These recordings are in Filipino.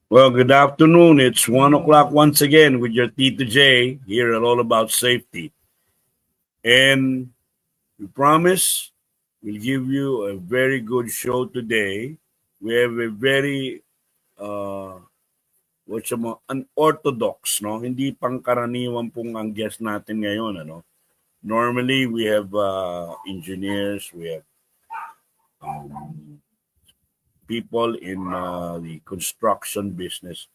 Well, good afternoon. It's 1 o'clock once again with your Tito J here at All About Safety. And we promise we'll give you a very good show today. We have a very, unorthodox, no? Hindi pangkaraniwan pong ang guest natin ngayon, ano? Normally, we have engineers, we have um, people in the construction business.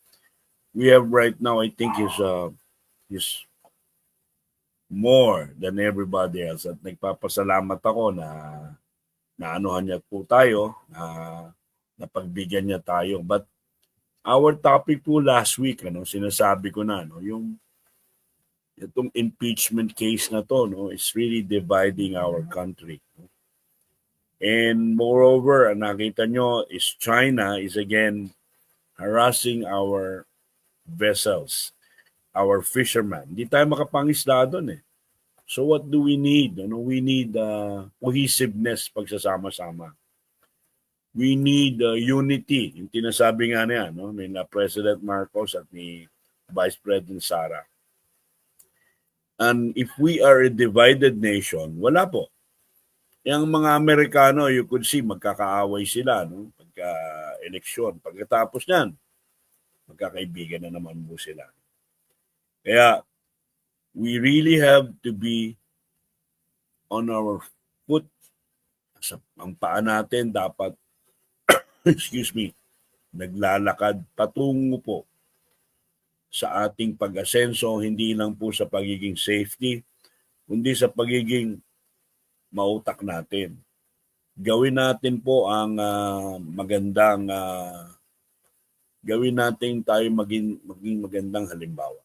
We have right now, I think, is more than everybody else. At nagpapasalamat ako na naanuhan niya po tayo, na napagbigyan niya tayo. But our topic po last week, sinasabi ko na, yung itong impeachment case na to, is really dividing our country. And moreover, nakita nyo is China is again harassing our vessels, our fishermen. Hindi tayo makapangisda doon eh. So what do we need? We need cohesiveness pagsasama-sama. We need unity. Yung tinasabi nga niya, ni President Marcos at ni Vice President Sara. And if we are a divided nation, wala po. Yung mga Amerikano, you could see, magkakaaway sila, pagka-eleksyon. Pagkatapos niyan, magkakaibigan na naman po sila. Kaya, we really have to be on our foot. Ang paa natin dapat, naglalakad patungo po sa ating pag-asenso, hindi lang po sa pagiging safety, kundi sa pagiging mautak natin. Gawin natin po ang gawin natin tayo maging magandang halimbawa.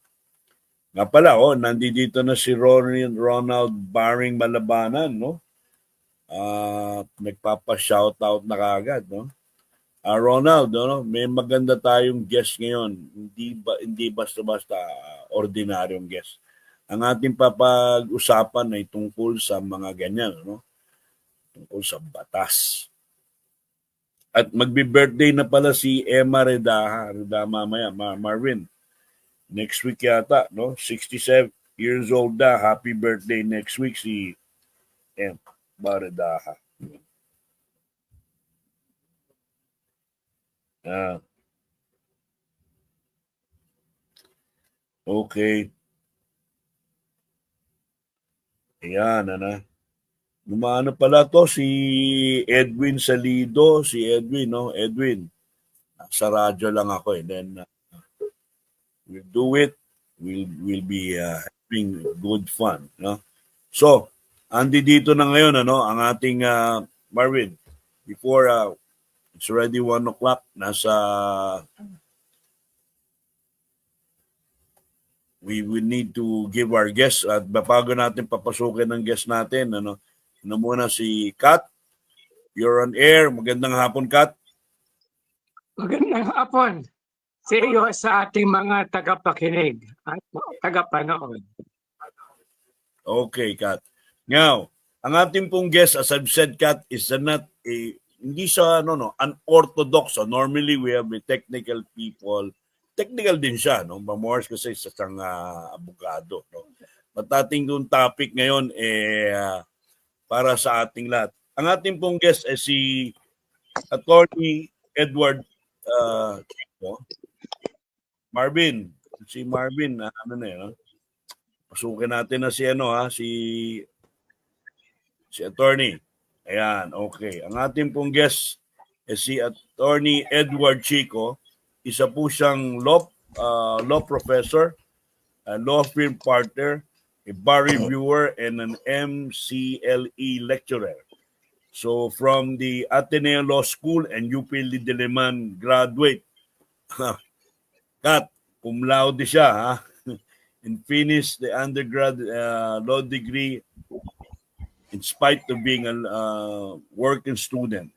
Nga pala, nandito na si Ronald Baring Malabanan, no? Nagpapa-shoutout na kagad, no? Ronald, may maganda tayong guest ngayon. Hindi basta-basta ordinaryong guest. Ang ating papag-usapan ay tungkol sa mga ganyan, tungkol sa batas. At magbi-birthday na pala si Emma Redaha mamaya, Marvin. Next week yata, 67 years old na. Happy birthday next week si Emma Redaha. Okay. Ayan, Lumano pala to si Edwin Salido. Si Edwin, Edwin, sa radyo lang ako eh. Then, we'll do it. We'll be having good fun, So, andi dito na ngayon, ang ating Marvin. Before, it's already 1 o'clock. We will need to give our guests at bago natin papasukin ng guest natin, muna si Kat. You're on air. Magandang hapon, Kat. Magandang hapon sa iyo sa ating mga tagapakinig at tagapanood. Okay, Kat. Now, ang ating pong guest, as I've said, Kat, is hindi siya, unorthodox. So normally, we have a technical people. Technical din siya, Mamors kasi sa isang abogado, But ating yung topic ngayon, para sa ating lahat. Ang ating pong guest ay si Attorney Edward Marvin. Si Marvin, pasukin natin na si Attorney. Ayan, okay. Ang ating pong guest ay si Attorney Edward Chico. Isa po siyang law professor, a law firm partner, a bar reviewer, and an MCLE lecturer. So from the Ateneo Law School and UP Diliman graduate. Kat, cum laude siya, and finished the undergrad law degree in spite of being a working student.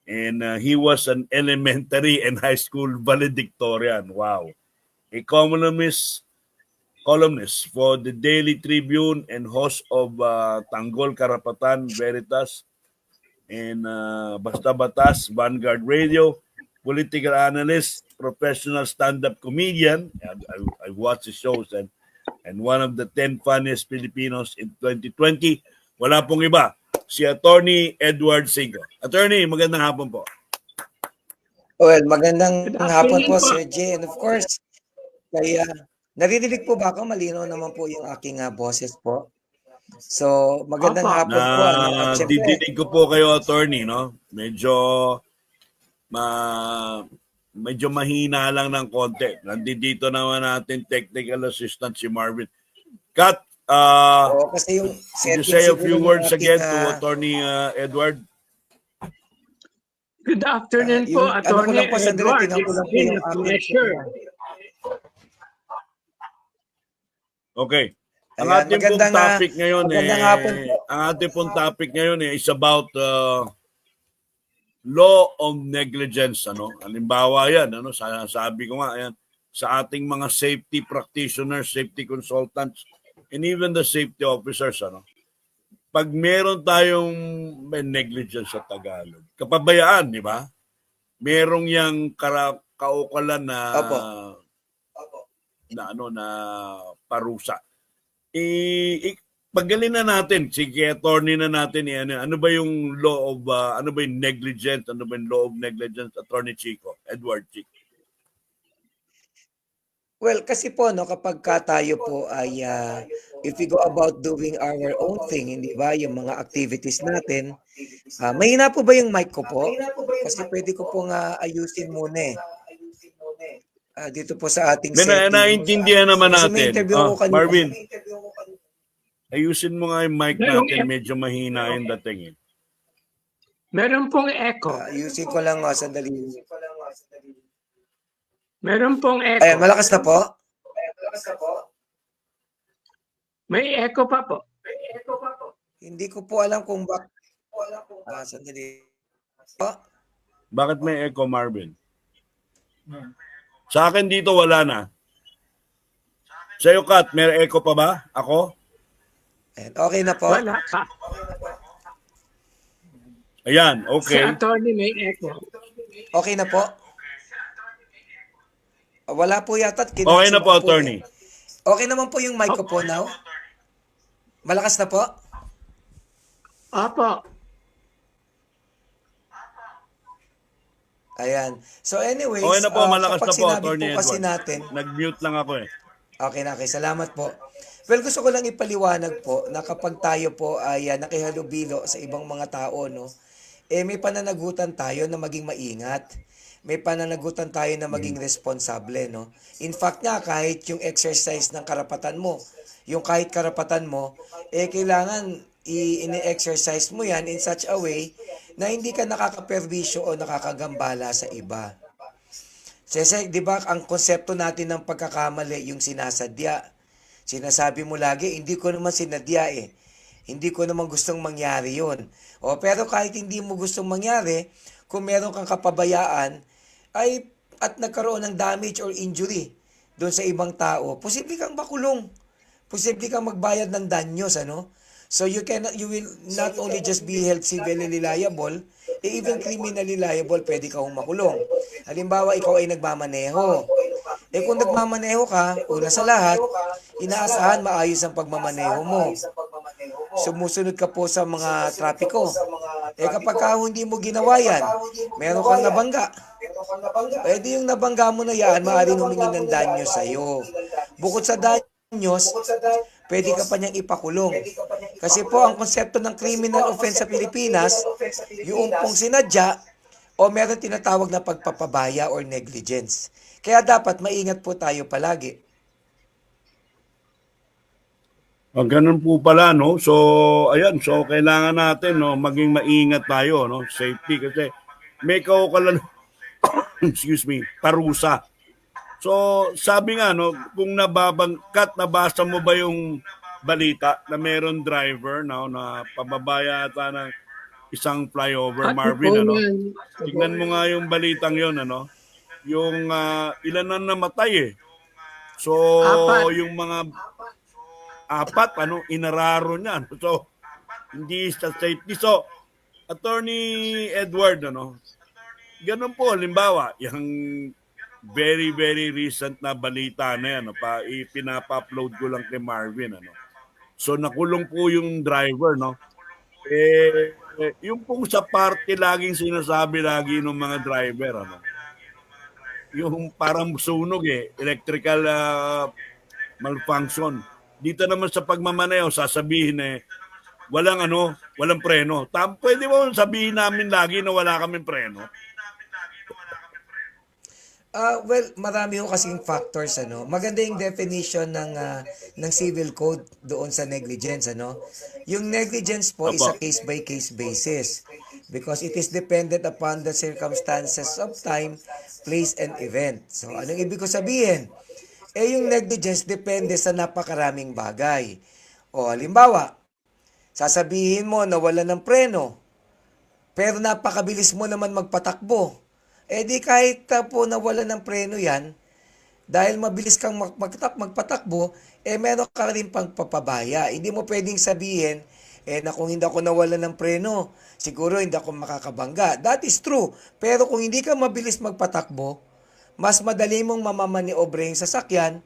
And he was an elementary and high school valedictorian. Wow. A columnist for the Daily Tribune and host of Tanggol Karapatan Veritas and Basta Batas, Vanguard Radio, political analyst, professional stand-up comedian. I watched his shows and one of the 10 funniest Filipinos in 2020. Wala pong iba. Si Attorney Edward Sigo. Attorney, magandang hapon po. Well, magandang Good hapon afternoon po, po. Sir Jay. And of course, kaya naririnig po ba ako? Malinaw naman po yung aking boses po. So, magandang Opo. hapon po. Ano? At syempre, Didinig ko po kayo, Attorney, no? Medyo mahina lang ng konti. Nandito naman natin technical assistant si Marvin. Kat, kasi yung could you setting say a siguro few ng words aking, again to Attorney Edward? Good afternoon po, yung, ano ko Attorney lang po, sandali, Edward. tingnan ko It's lang po been yung a aking, pleasure. Okay. Ang Ayan, ating pong topic ngayon magandang hapon po. ang ating pong topic ngayon is about law of negligence, ano? Halimbawa 'yan, ano? Sabi ko nga 'yan sa ating mga safety practitioners, safety consultants, and even the safety officers, ano? Pag meron tayong may negligence sa Tagalog, kapabayaan, di ba? Merong yang kaukalan na Opo. na parusa. Paggalin na natin, sige, attorney na natin, ano ba yung law of, ano ba yung negligence, ano ba yung law of negligence, Attorney Chico, Edward Chico? Well, kasi po, no, kapag tayo po ay, if we go about doing our own thing, hindi ba, yung mga activities natin, mahina po ba yung mic ko po? Kasi pwede ko pong ayusin muna eh. Dito po sa ating setting. Naintindihan naman Kasi natin. may interview ako kanina. Marvin, ayusin mo nga yung mic natin, medyo mahina yung dating eh. Meron pong echo. Ayusin ko lang, sandali. Meron pong echo. Ayan, malakas na po? May echo pa po. Hindi ko po alam kung sandali. Bakit may echo, Marvin? Sa akin dito wala na. Sa'yo, Kat, may echo pa ba? Ako? Ayan, okay na po? Wala ka. Ayan, Si okay. Attorney may echo. Okay na po? Wala po yata. Okay na po, Attorney. Okay naman po yung mic ko po now? Malakas na po? Opo. Ayan. So anyways, Okay na po, malakas kapag na po, sinabi Attorney po kasi Edward. natin, Nag-mute lang ako eh. okay na, okay. Salamat po. Well, gusto ko lang ipaliwanag po na kapag tayo po ay nakihalubilo sa ibang mga tao, no, may pananagutan tayo na maging maingat. May pananagutan tayo na maging responsable, no. In fact nga, kahit yung exercise ng karapatan mo, yung kahit karapatan mo, kailangan ini-exercise mo yan in such a way na hindi ka nakakaperwisyo o nakakagambala sa iba. Kasi, di ba, ang konsepto natin ng pagkakamali, yung sinasadya. Sinasabi mo lagi, hindi ko naman sinadya eh. Hindi ko naman gustong mangyari yon. Pero kahit hindi mo gustong mangyari, kung meron kang kapabayaan, at nagkaroon ng damage or injury doon sa ibang tao, posible kang makulong. Posible kang magbayad ng danyos, ano? So you will not only just be held civilly liable, even criminally liable, pwede kang makulong. Halimbawa, ikaw ay nagmamaneho. Kung nagmamaneho ka, una sa lahat, inaasahan maayos ang pagmamaneho mo. Sumusunod ka po sa mga trapiko. Kapag hindi mo ginawa yan, meron kang nabangga. Pwede yung nabangga mo na yan, maaaring humingi ng danyo sa'yo. Bukod sa danyos, pwede ka pa niyang ipakulong. Kasi po, ang konsepto ng criminal offense sa Pilipinas, yung pong sinadya, o meron tinatawag na pagpapabaya or negligence. Kaya dapat maingat po tayo palagi. Ganun po pala, no? So, ayan, so kailangan natin, no, maging maingat tayo, no? Safety kasi may kaukalan, excuse me, parusa. So, sabi nga, no, kung nabasa mo ba yung balita na meron driver, no, na pababaya ata ng isang flyover, Marvin, ano? Tignan mo nga yung balitang yon, ano? Yung ilan na namatay eh. So, yung mga apat, inararo niya. So, hindi sa safety. So, Attorney Edward, ganun po, halimbawa, yung very, very recent na balita na yan. Pinapa-upload ko lang kay Marvin. So nakulong po yung driver, no? Yung pong sa party laging sinasabi lagi ng mga driver, yung parang sunog electrical malfunction. Dito naman sa pagmamaneho, sasabihin walang preno. Pwede mo sabihin namin lagi na wala kaming preno? Well, marami ho kasing factors, ano. Maganda yung definition ng civil code doon sa negligence, ano. Yung negligence po is a Apo. case by case basis because it is dependent upon the circumstances of time, place, and event. So, anong ibig ko sabihin? Yung negligence depende sa napakaraming bagay. O, halimbawa, sasabihin mo na wala ng preno, pero napakabilis mo naman magpatakbo. Di kahit po nawala ng preno yan, dahil mabilis kang magpatakbo, meron ka rin pang papabaya. Hindi mo pwedeng sabihin, na kung hindi ako nawala ng preno, siguro hindi ako makakabangga. That is true. Pero kung hindi ka mabilis magpatakbo, mas madali mong mamamaniobra yung sasakyan.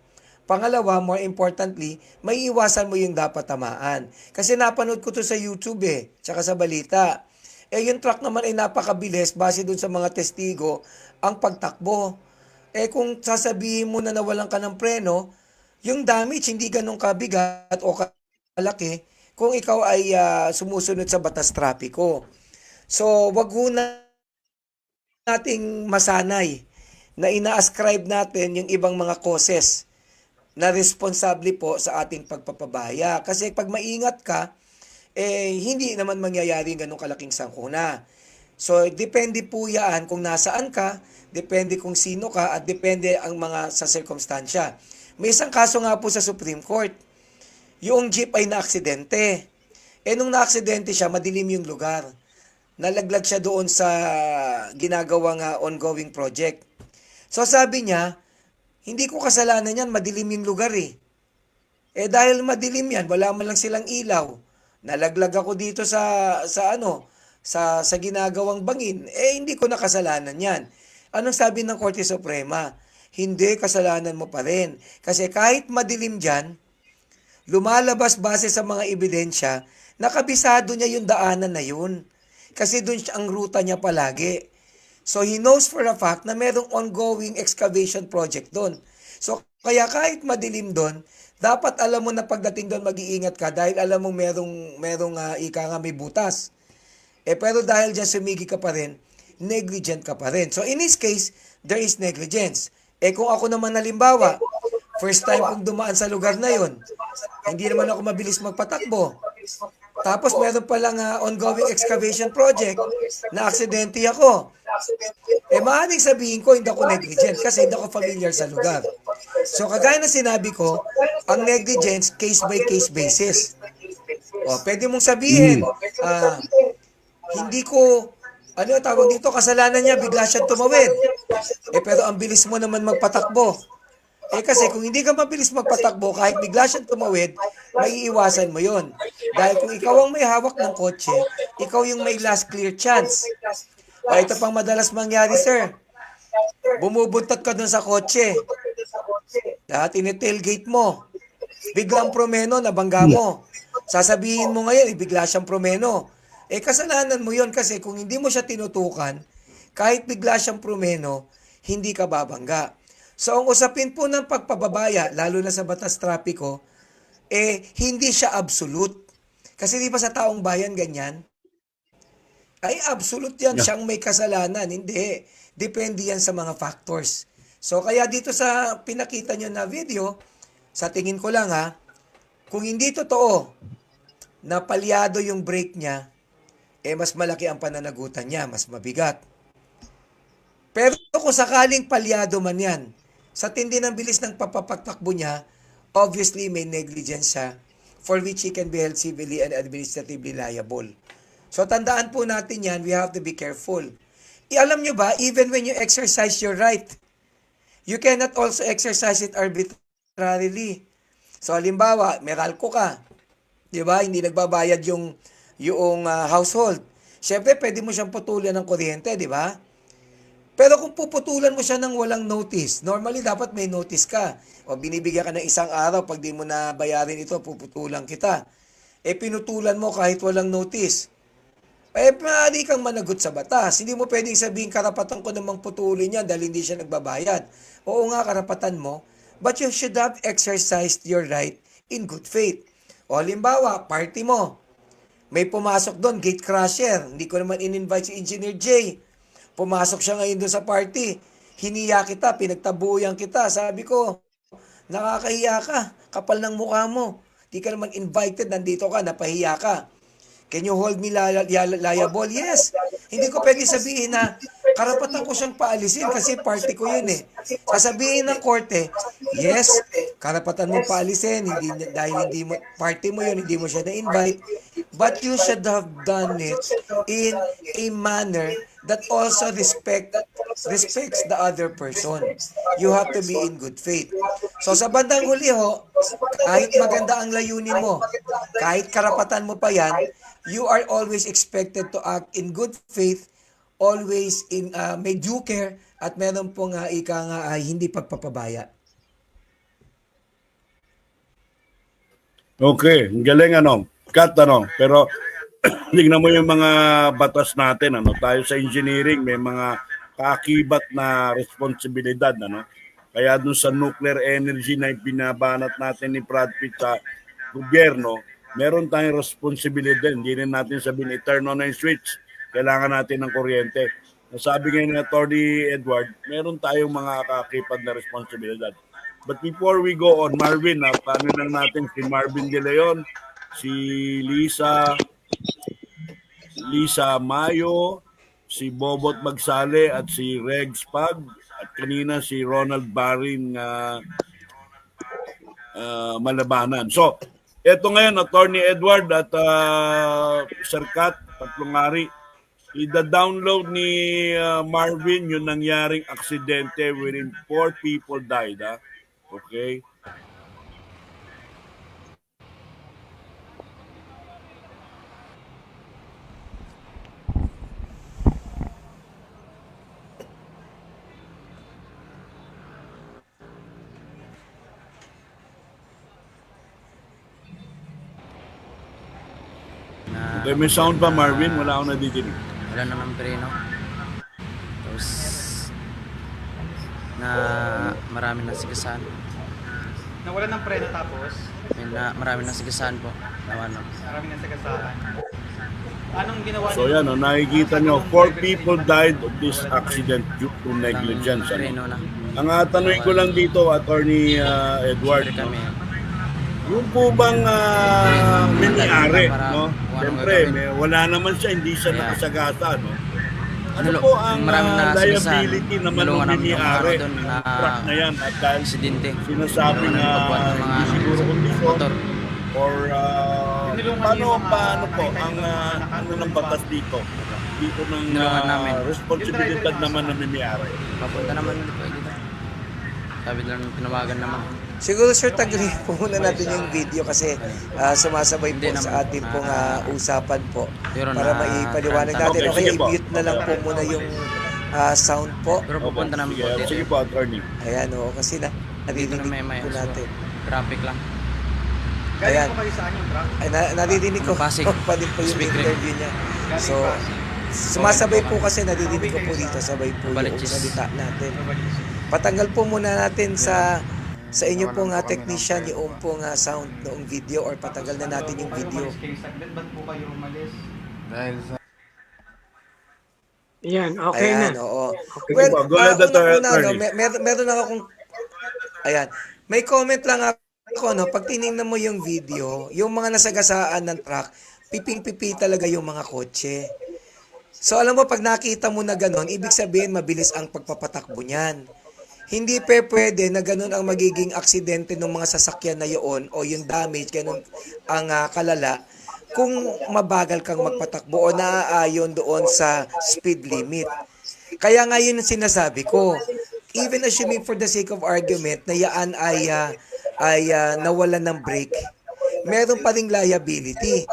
Pangalawa, more importantly, may iwasan mo yung dapat tamaan. Kasi napanood ko to sa YouTube tsaka sa balita. Yung truck naman ay napakabilis base dun sa mga testigo ang pagtakbo. Kung sasabihin mo na nawalan ka ng preno, yung damage hindi ganun kabigat o kalaki kung ikaw ay sumusunod sa batas trapiko. So, wag ho nating masanay na ina-ascribe natin yung ibang mga causes na responsable po sa ating pagpapabaya. Kasi pag maingat ka, hindi naman mangyayari ganun kalaking sangkuna. So, depende po yan kung nasaan ka, depende kung sino ka, at depende ang mga sa sirkumstansya. May isang kaso nga po sa Supreme Court. Yung jeep ay naaksidente. Nung naaksidente siya, madilim yung lugar. Nalaglag siya doon sa ginagawang ongoing project. So, sabi niya, hindi ko kasalanan yan, madilim yung lugar dahil madilim yan, wala man lang silang ilaw. Nalaglag ako dito sa ginagawang bangin, hindi ko nakasalanan yan. Anong sabi ng Korte Suprema? Hindi, kasalanan mo pa rin. Kasi kahit madilim dyan, lumalabas base sa mga ebidensya, nakabisado niya yung daanan na yun. Kasi doon ang ruta niya palagi. So he knows for a fact na merong ongoing excavation project doon. So kaya kahit madilim doon, dapat alam mo na pagdating doon mag-iingat ka dahil alam mo merong ika nga may butas. Pero dahil dyan sumigi ka pa rin, negligent ka pa rin. So in this case, there is negligence. Kung ako naman halimbawa, first time kong dumaan sa lugar na yon, hindi naman ako mabilis magpatakbo. Tapos meron palang ongoing excavation project na aksidente ako. Maaaring sabihin ko hindi ako negligent kasi hindi ako familiar sa lugar. So kagaya na sinabi ko, ang negligence case by case basis. Pwede mong sabihin, hindi ko, tawag dito, kasalanan niya, bigla siyang tumawid. Pero ang bilis mo naman magpatakbo. Kasi kung hindi ka mabilis magpatakbo, kahit bigla siyang tumawid, maiiwasan mo yon. Dahil kung ikaw ang may hawak ng kotse, ikaw yung may last clear chance. Ito pang madalas mangyari, sir. Bumubuntot ka dun sa kotse. Tinitailgate mo. Biglang promeno, nabangga mo. Sasabihin mo ngayon, bigla siyang promeno. Kasalanan mo yon kasi kung hindi mo siya tinutukan, kahit bigla siyang promeno, hindi ka babangga. So, ang usapin po ng pagpababaya, lalo na sa batas trapiko, hindi siya absolute. Kasi di ba sa taong bayan ganyan? Ay, absolute yan, siyang may kasalanan. Hindi. Depende yan sa mga factors. So, kaya dito sa pinakita nyo na video, sa tingin ko lang kung hindi totoo na palyado yung brake niya, mas malaki ang pananagutan niya, mas mabigat. Pero kung sakaling palyado man yan, sa tindi ng bilis ng papatakbo niya, obviously may negligence siya for which he can be held civilly and administratively liable. So tandaan po natin yan, we have to be careful. Alam nyo ba, even when you exercise your right, you cannot also exercise it arbitrarily. So halimbawa, meralco ka, di ba? Hindi nagbabayad yung household. Siyempre, pwede mo siyang putulan ng kuryente, di ba? Pero kung puputulan mo siya ng walang notice, normally dapat may notice ka. O binibigyan ka ng isang araw, pag di mo na bayarin ito, puputulan kita. Eh pinutulan mo kahit walang notice. Eh maaari kang managot sa batas. Hindi mo pwedeng sabihin karapatan ko namang putulin yan dahil hindi siya nagbabayad. Oo nga, karapatan mo. But you should have exercised your right in good faith. O halimbawa, party mo. May pumasok doon, gate crusher. Hindi ko naman in-invite si Engineer J. Pumasok siya ngayon doon sa party. Hiniya kita, pinagtabuyan kita. Sabi ko, nakakahiya ka. Kapal ng mukha mo. Di ka naman invited, nandito ka, napahiya ka. Can you hold me liable? Yes. Hindi ko pwede sabihin na karapatan ko siyang paalisin kasi party ko yun eh. Sasabihin ng korte, yes, karapatan mo paalisin dahil hindi mo, party mo yun, hindi mo siya na-invite. But you should have done it in a manner that also respects the other person. You have to be in good faith. So sa bandang huli ho, kahit maganda ang layunin mo, kahit karapatan mo pa yan, you are always expected to act in good faith, always in may due care, at meron pong hindi pagpapabaya. Okay, ang galing pero tingnan mo yung mga batas natin, tayo sa engineering, may mga kaakibat na responsibilidad, Kaya dun sa nuclear energy na binabanat natin ni Brad Pitt sa gobyerno, meron tayong responsibilidad. Hindi rin natin sabihin, i-turn on yung switch. Kailangan natin ng kuryente. Nasabi ngayon ni Atty. Edward, meron tayong mga kakipad na responsibilidad. But before we go on, Marvin, paano lang natin si Marvin De Leon, si Lisa Mayo, si Bobot Magsale at si Regs Pag, at kanina si Ronald Barin Malabanan. So, eto ngayon, Atty. Edward at Sir Kat, tatlong hari, ida-download ni Marvin yung nangyaring aksidente wherein 4 people died. Okay? Okay, may sound pa, Marvin? Wala akong nadidinig. Wala naman preno. Tapos na marami na sigasan. Nawala ng preno tapos Marami na sigasan po. Nawala. maraming nasagasaan. Anong ginawa So yan, nakikita nyo, 4 people died of this accident due to negligence. Preno na. Ang tanong ko lang dito, Atty. Edward, Siyempre kami. yung po bang may-ari, Siyempre, wala naman siya, hindi siya nakasagasa, Ano po ang Marami na liability sigasan. naman ng Tulungan namin yung may-ari doon ng na truck na yan at dahil aksidente. sinasabi Tulungan na namin pagbuhat ng mga hindi siguro kondisyon motor. or Tinulungan niyo yung mga paano po nakita ang niyo mga ano ng nakatulong batas dito ng Tinulungan namin. responsibilidad naman ng may-ari. Papunta naman ulit po dito. Sabi lang tinawagan naman. Siguro sir, tagli po muna natin yung video kasi sumasabay po Hindi sa naman. atin pong usapan po Pero para na- maipaliwanag natin. Okay, Okay, sige po. i-mute na lang po muna yung sound po. Pero pupunta naman po dito. Sige po, attorney. Ayan o, kasi Dito nadidinig na may po natin. traffic lang. Galing Ayan. po kayo saan yung truck? Ay, nadidinig ko Pasig. pa din po yung Speaker. interview niya. So, sumasabay po kasi nadidinig ko po dito, sabay po yung Baliches. salita natin. Patanggal po muna natin sa inyo pong technician yung pong sound noong video or patanggal na natin yung video. Umalis kayo saglit, ba't po kayo umalis? Yan, okay Ayan, na. oo. Sige Well, po, go ahead, una-una, attorney. meron lang akong, ayan, may comment lang ako, pag tinignan mo yung video, yung mga nasagasaan ng truck, piping-pipi talaga yung mga kotse. So alam mo, pag nakita mo na ganon, ibig sabihin mabilis ang pagpapatakbo niyan. Hindi pwede na ganun ang magiging aksidente ng mga sasakyan na yun o yung damage, ganun ang kalala kung mabagal kang magpatakbo o naaayon doon sa speed limit. Kaya nga yun ang sinasabi ko. Even assuming for the sake of argument na yaan ay nawalan ng brake, meron pa ring liability.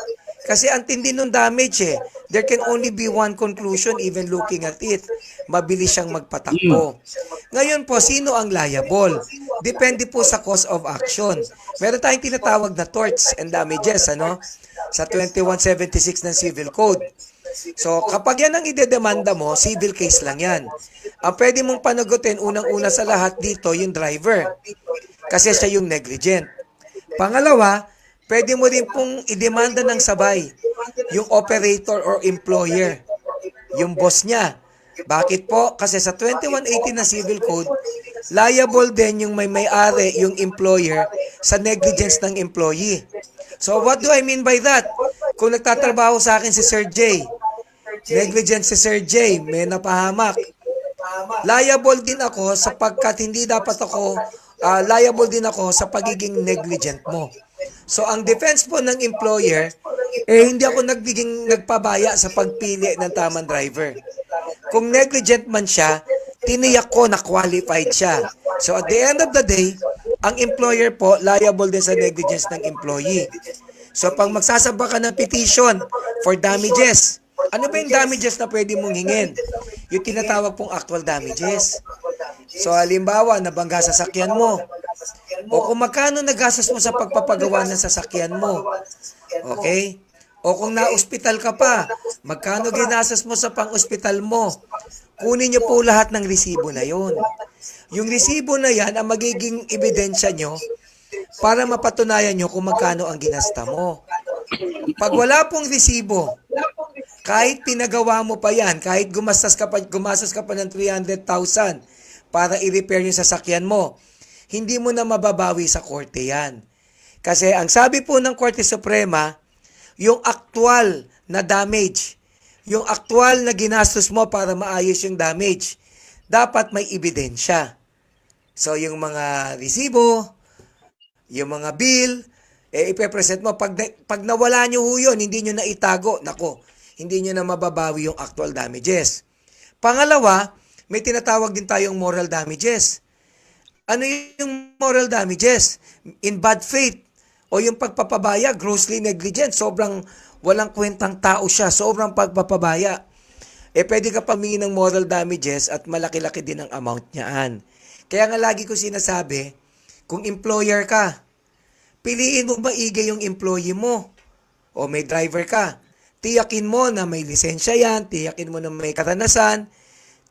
Kasi ang tindi ng damage there can only be one conclusion even looking at it. Mabilis siyang magpatakbo. Ngayon po, sino ang liable? Depende po sa cause of action. Meron tayong tinatawag na torts and damages, ano? Sa 2176 ng Civil Code. So, kapag yan ang idedemanda mo, civil case lang yan. Ang pwede mong panagutin, unang-una sa lahat dito, yung driver. Kasi siya yung negligent. Pangalawa, pwede mo rin pong idemanda ng sabay yung operator or employer, yung boss niya. Bakit po? Kasi sa 2180 na Civil Code, liable din yung may-ari, yung employer, sa negligence ng employee. So what do I mean by that? Kung nagtatrabaho sa akin si Sir J, negligent si Sir J, may napahamak, liable din ako sapagkat hindi dapat ako, liable din ako sa pagiging negligent mo. So ang defense po ng employer, hindi ako nagpabaya sa pagpili ng tamang driver. Kung negligent man siya, tiniyak ko na qualified siya. So at the end of the day, ang employer po liable din sa negligence ng employee. So pag magsasaba ka ng petition for damages, ano ba yung damages na pwede mong hingin? Yung tinatawag pong actual damages. So halimbawa, nabangga sa sasakyan mo. O kung magkano nagastos mo sa pagpapagawa ng sasakyan mo. Okay? O kung na-ospital ka pa, magkano ginastos mo sa pang-ospital mo. Kunin niyo po lahat ng resibo na yon. Yung resibo na yan ang magiging ebidensya nyo para mapatunayan nyo kung magkano ang ginasta mo. Pag wala pong resibo, kahit pinagawa mo pa yan, kahit gumastos ka pa ng 300,000 para i-repair yung sasakyan mo, hindi mo na mababawi sa korte yan. Kasi ang sabi po ng Korte Suprema, yung actual na damage, yung actual na ginastos mo para maayos yung damage, dapat may ebidensya. So yung mga resibo, yung mga bill, ipepresent mo. Pag nawala nyo ho yun, hindi nyo na itago, nako, hindi nyo na mababawi yung actual damages. Pangalawa, may tinatawag din tayong moral damages. Ano yung moral damages? In bad faith, o yung pagpapabaya, grossly negligent, sobrang walang kwentang tao siya, sobrang pagpapabaya. Pwede ka pamingi ng moral damages at malaki-laki din ang amount niyaan. Kaya nga lagi ko sinasabi, kung employer ka, piliin mo maigi yung employee mo. O may driver ka, tiyakin mo na may lisensya yan, tiyakin mo na may karanasan,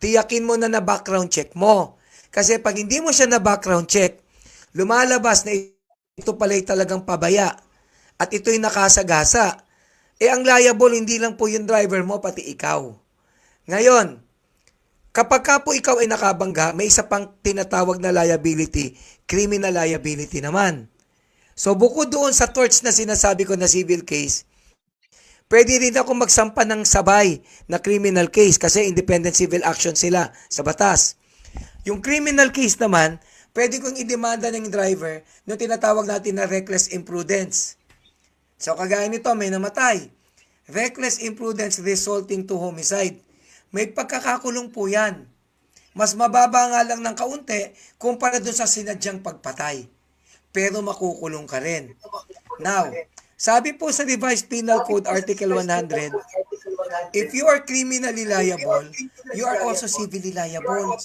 tiyakin mo na background check mo. Kasi pag hindi mo siya na background check, lumalabas na ito pala'y talagang pabaya at ito'y nakasagasa. Ang liable hindi lang po yung driver mo, pati ikaw. Ngayon, kapag ka po ikaw ay nakabangga, may isa pang tinatawag na liability, criminal liability naman. So bukod doon sa torts na sinasabi ko na civil case, pwede rin ako magsampa ng sabay na criminal case kasi independent civil action sila sa batas. Yung criminal case naman, pwede kong idemanda ng driver nung tinatawag natin na reckless imprudence. So kagaya nito, may namatay. Reckless imprudence resulting to homicide. May pagkakakulong po yan. Mas mababa nga lang ng kaunti kumpara doon sa sinadyang pagpatay. Pero makukulong ka rin. Now, sabi po sa Revised Penal Code Article 100, if you are criminally liable, you are also civilly liable.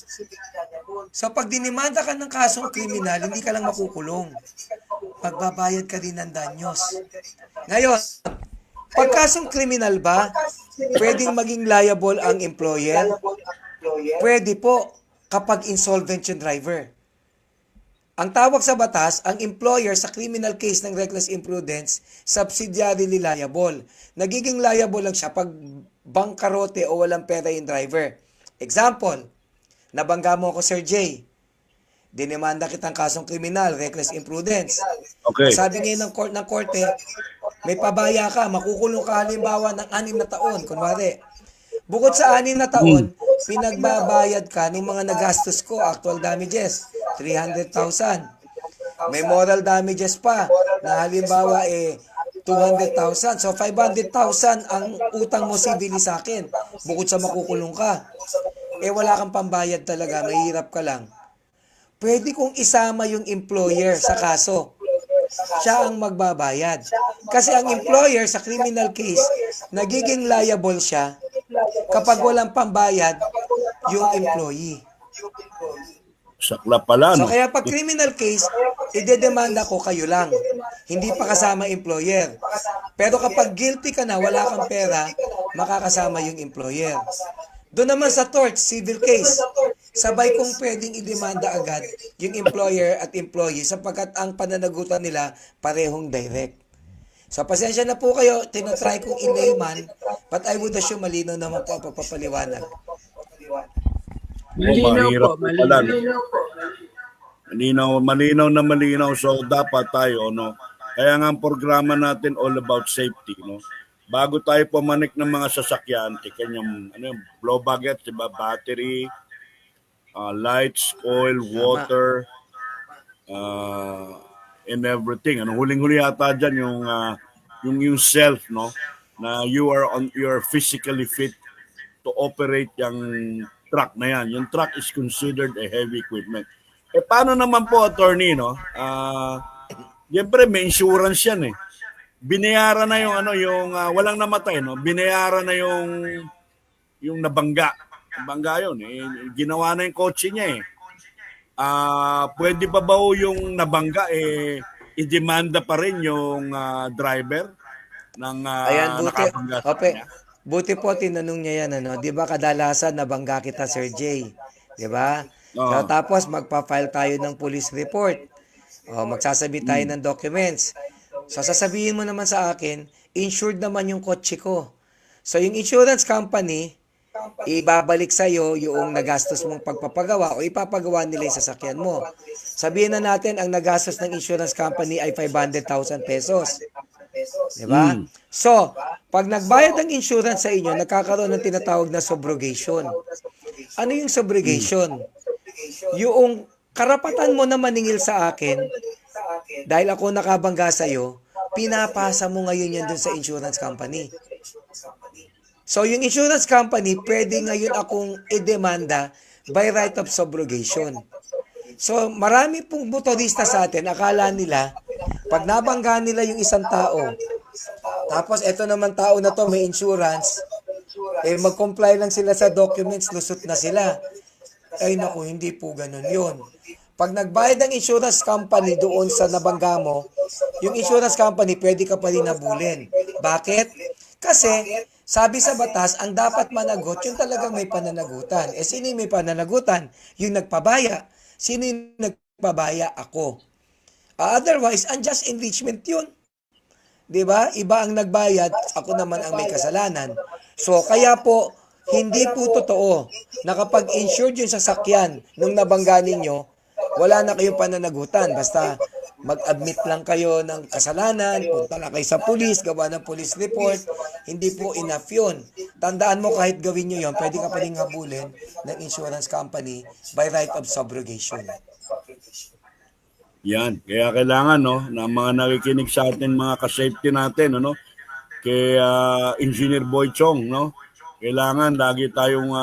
So pag dinimanda ka ng kasong kriminal, hindi ka lang makukulong. Magbabayad ka din ng danyos. Ngayon, pag kasong kriminal ba, pwedeng maging liable ang employer? Pwede po kapag insolvent yung driver. Ang tawag sa batas, ang employer sa criminal case ng reckless imprudence, subsidiarily liable. Nagiging liable lang siya pag bangkarote o walang pera yung driver. Example, nabangga mo ako, Sir J. Dinemanda kitang kasong kriminal, reckless imprudence. Okay. Sabi ngayon ng korte, may pabaya ka, makukulong ka halimbawa ng 6 na taon. Kunwari, bukod sa 6 na taon, pinagbabayad ka ng mga nagastos ko, actual damages, 300,000. May moral damages pa na halimbawa 200,000. So 500,000 ang utang mo civilly sa akin. Bukod sa makukulong ka. Wala kang pambayad talaga, mahirap ka lang. Pwede kong isama yung employer sa kaso. siya ang magbabayad. Kasi ang employer sa criminal case, nagiging liable siya kapag walang pambayad yung employee. Sakla pala, So no? kaya pag criminal case, idedemanda ko kayo lang. Hindi pa kasama employer. Pero kapag guilty ka na, wala kang pera, makakasama yung employer. Doon naman sa tort, civil case, sabay kong pwedeng idemanda agad yung employer at employee sapagkat ang pananagutan nila parehong direct. So pasensya na po kayo, tinatry kong in-layman, but I would assume malinaw naman po ang pagpapaliwanag. Malinaw mahirap po, pala, no? malinaw. Malinaw. So, dapat tayo, no? Kaya nga ang programa natin all about safety, no? Bago tayo pumanik ng mga sasakyan, kanyang blow bucket, diba? Battery, lights, oil, water, and everything. Huling-huli yata dyan yung self, no? Na you're physically fit to operate yung truck na yan. Yung truck is considered a heavy equipment. Paano naman po, attorney, no? Siyempre, may insurance yan, eh. Binayaran na yung walang namatay, no? Binayaran na yung nabangga. Nabangga yun, eh. Ginawa na yung kotse niya, eh. Pwede pa ba yung nabangga, i-demanda pa rin yung driver ng Ayan, buti. nakabangga sa Ope, kanya? buti po tinanong niya yan, ano? 'Di ba kadalasan nabangga kita, Sir Jay? 'Di ba? So, Oo. tapos magpa-file tayo ng police report. O, magsasabi tayo ng documents. So, sasabihin mo naman sa akin, insured naman yung kotse ko. So, yung insurance company, ibabalik sa'yo yung nagastos mong pagpapagawa o ipapagawa nila yung sasakyan mo. Sabihin na natin, ang nagastos ng insurance company ay 500,000 pesos. Diba? So, pag nagbayad ng insurance sa inyo, nagkakaroon ng tinatawag na subrogation. Ano yung subrogation? Yung karapatan mo na maningil sa akin, dahil ako nakabangga sa'yo, pinapasa mo ngayon yan dun sa insurance company. So, yung insurance company, pwede ngayon akong idemanda by right of subrogation. So, marami pong motorista sa atin, akala nila, pag nabangga nila yung isang tao, tapos eto naman tao na to may insurance, mag-comply lang sila sa documents, lusot na sila. Ay naku, hindi po ganun yun. Pag nagbayad ng insurance company doon sa nabangga mo, yung insurance company pwede ka pa rin nabulin. Bakit? Kasi sabi sa batas, ang dapat managot, yung talagang may pananagutan. Sino yung may pananagutan? Yung nagpabaya. Sino yung nagpabaya? Ako. Otherwise, unjust enrichment yun. 'Di ba? Iba ang nagbayad, ako naman ang may kasalanan. So, kaya po, hindi po totoo na kapag insured yung sasakyan nung nabangga ninyo, wala na kayong pananagutan. Basta mag-admit lang kayo ng kasalanan, punta lang kayo sa pulis, gawa ng police report, hindi po enough yun. Tandaan mo kahit gawin nyo yun, pwede ka pa rin habulin ng insurance company by right of subrogation. Yan. Kaya kailangan, no, na mga nakikinig sa atin, mga ka-safety natin, ano, kay Engineer Boy Chong, no, kailangan lagi tayong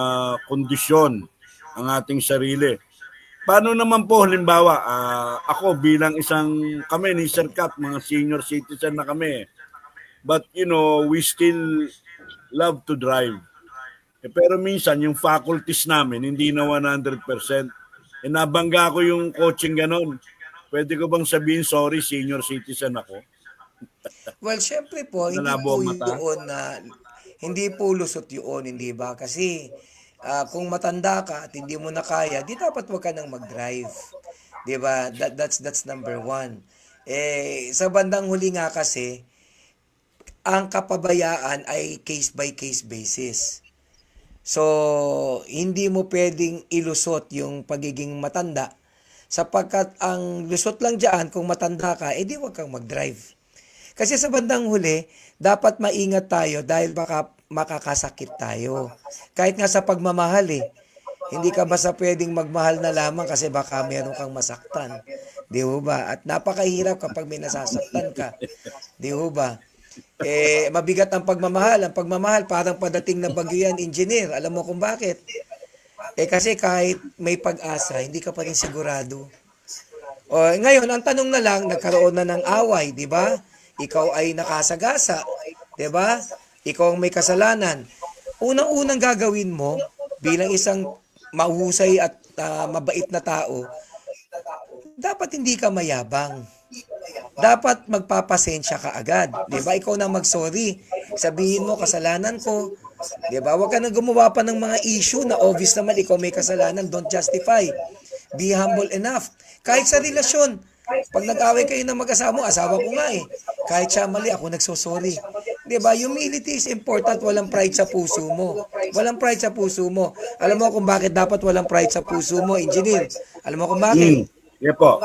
kondisyon ang ating sarili. Paano naman po, halimbawa, ako bilang kami ni Sir Kat, mga senior citizen na kami, but, we still love to drive. Pero minsan, yung faculties namin, hindi na 100%. Nabangga ko yung coaching ganon. Pwede ko bang sabihin, sorry, senior citizen ako? Well, syempre po, hindi Nalabo po ang mata? yun hindi po lusot yun, hindi ba? Kasi kung matanda ka at hindi mo na kaya, di dapat wag ka nang mag-drive. Di ba? That's number one. Sa bandang huli nga kasi, ang kapabayaan ay case by case basis. So, hindi mo pwedeng ilusot yung pagiging matanda sapagkat ang lusot lang dyan kung matanda ka, di wag kang mag-drive. Kasi sa bandang huli, dapat maingat tayo dahil baka makakasakit tayo. Kahit nga sa pagmamahal hindi ka basta pwedeng magmahal na lamang kasi baka meron kang masaktan. Di ba? At napakahirap kapag may nasasaktan ka. Di ba? Mabigat ang pagmamahal. Ang pagmamahal parang padating na bagyo yan, engineer. Alam mo kung bakit? Kasi kahit may pag-asa, hindi ka pa rin sigurado. O, ngayon, ang tanong na lang, nagkaroon na ng away, di ba? Ikaw ay nakasagasa, di ba? Ikaw ang may kasalanan. Unang-unang gagawin mo bilang isang mahusay at mabait na tao, dapat hindi ka mayabang. Dapat magpapasensya ka agad. 'Di ba? Ikaw na mag-sorry. Sabihin mo, kasalanan ko. 'Di ba? Huwag ka na gumawa pa ng mga issue na obvious naman ikaw may kasalanan. Don't justify. Be humble enough. Kahit sa relasyon. Pag nag-away kayo ng mag-asawa mo, asawa ko nga eh. Kahit siya mali, ako nagsosorry. 'Di ba? Humility is important. Walang pride sa puso mo. Walang pride sa puso mo. Alam mo kung bakit dapat walang pride sa puso mo, engineer? Alam mo kung bakit? Yeah po.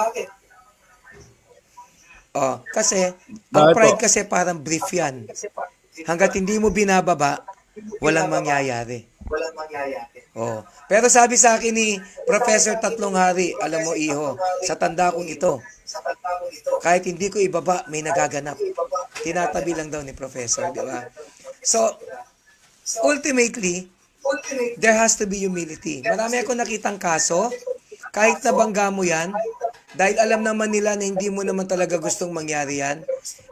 Oh, kasi ang Bakit pride po? kasi parang brief yan. Hanggat hindi mo binababa, walang mangyayari. Oh. Pero sabi sa akin ni Professor Tatlong Hari, alam mo iho, sa tanda kong ito, kahit hindi ko ibaba, may nagaganap. Tinatabi lang daw ni Professor, di ba? So, ultimately, there has to be humility. Marami akong nakitang kaso, kahit nabangga mo yan, dahil alam naman nila na hindi mo naman talaga gustong mangyari yan,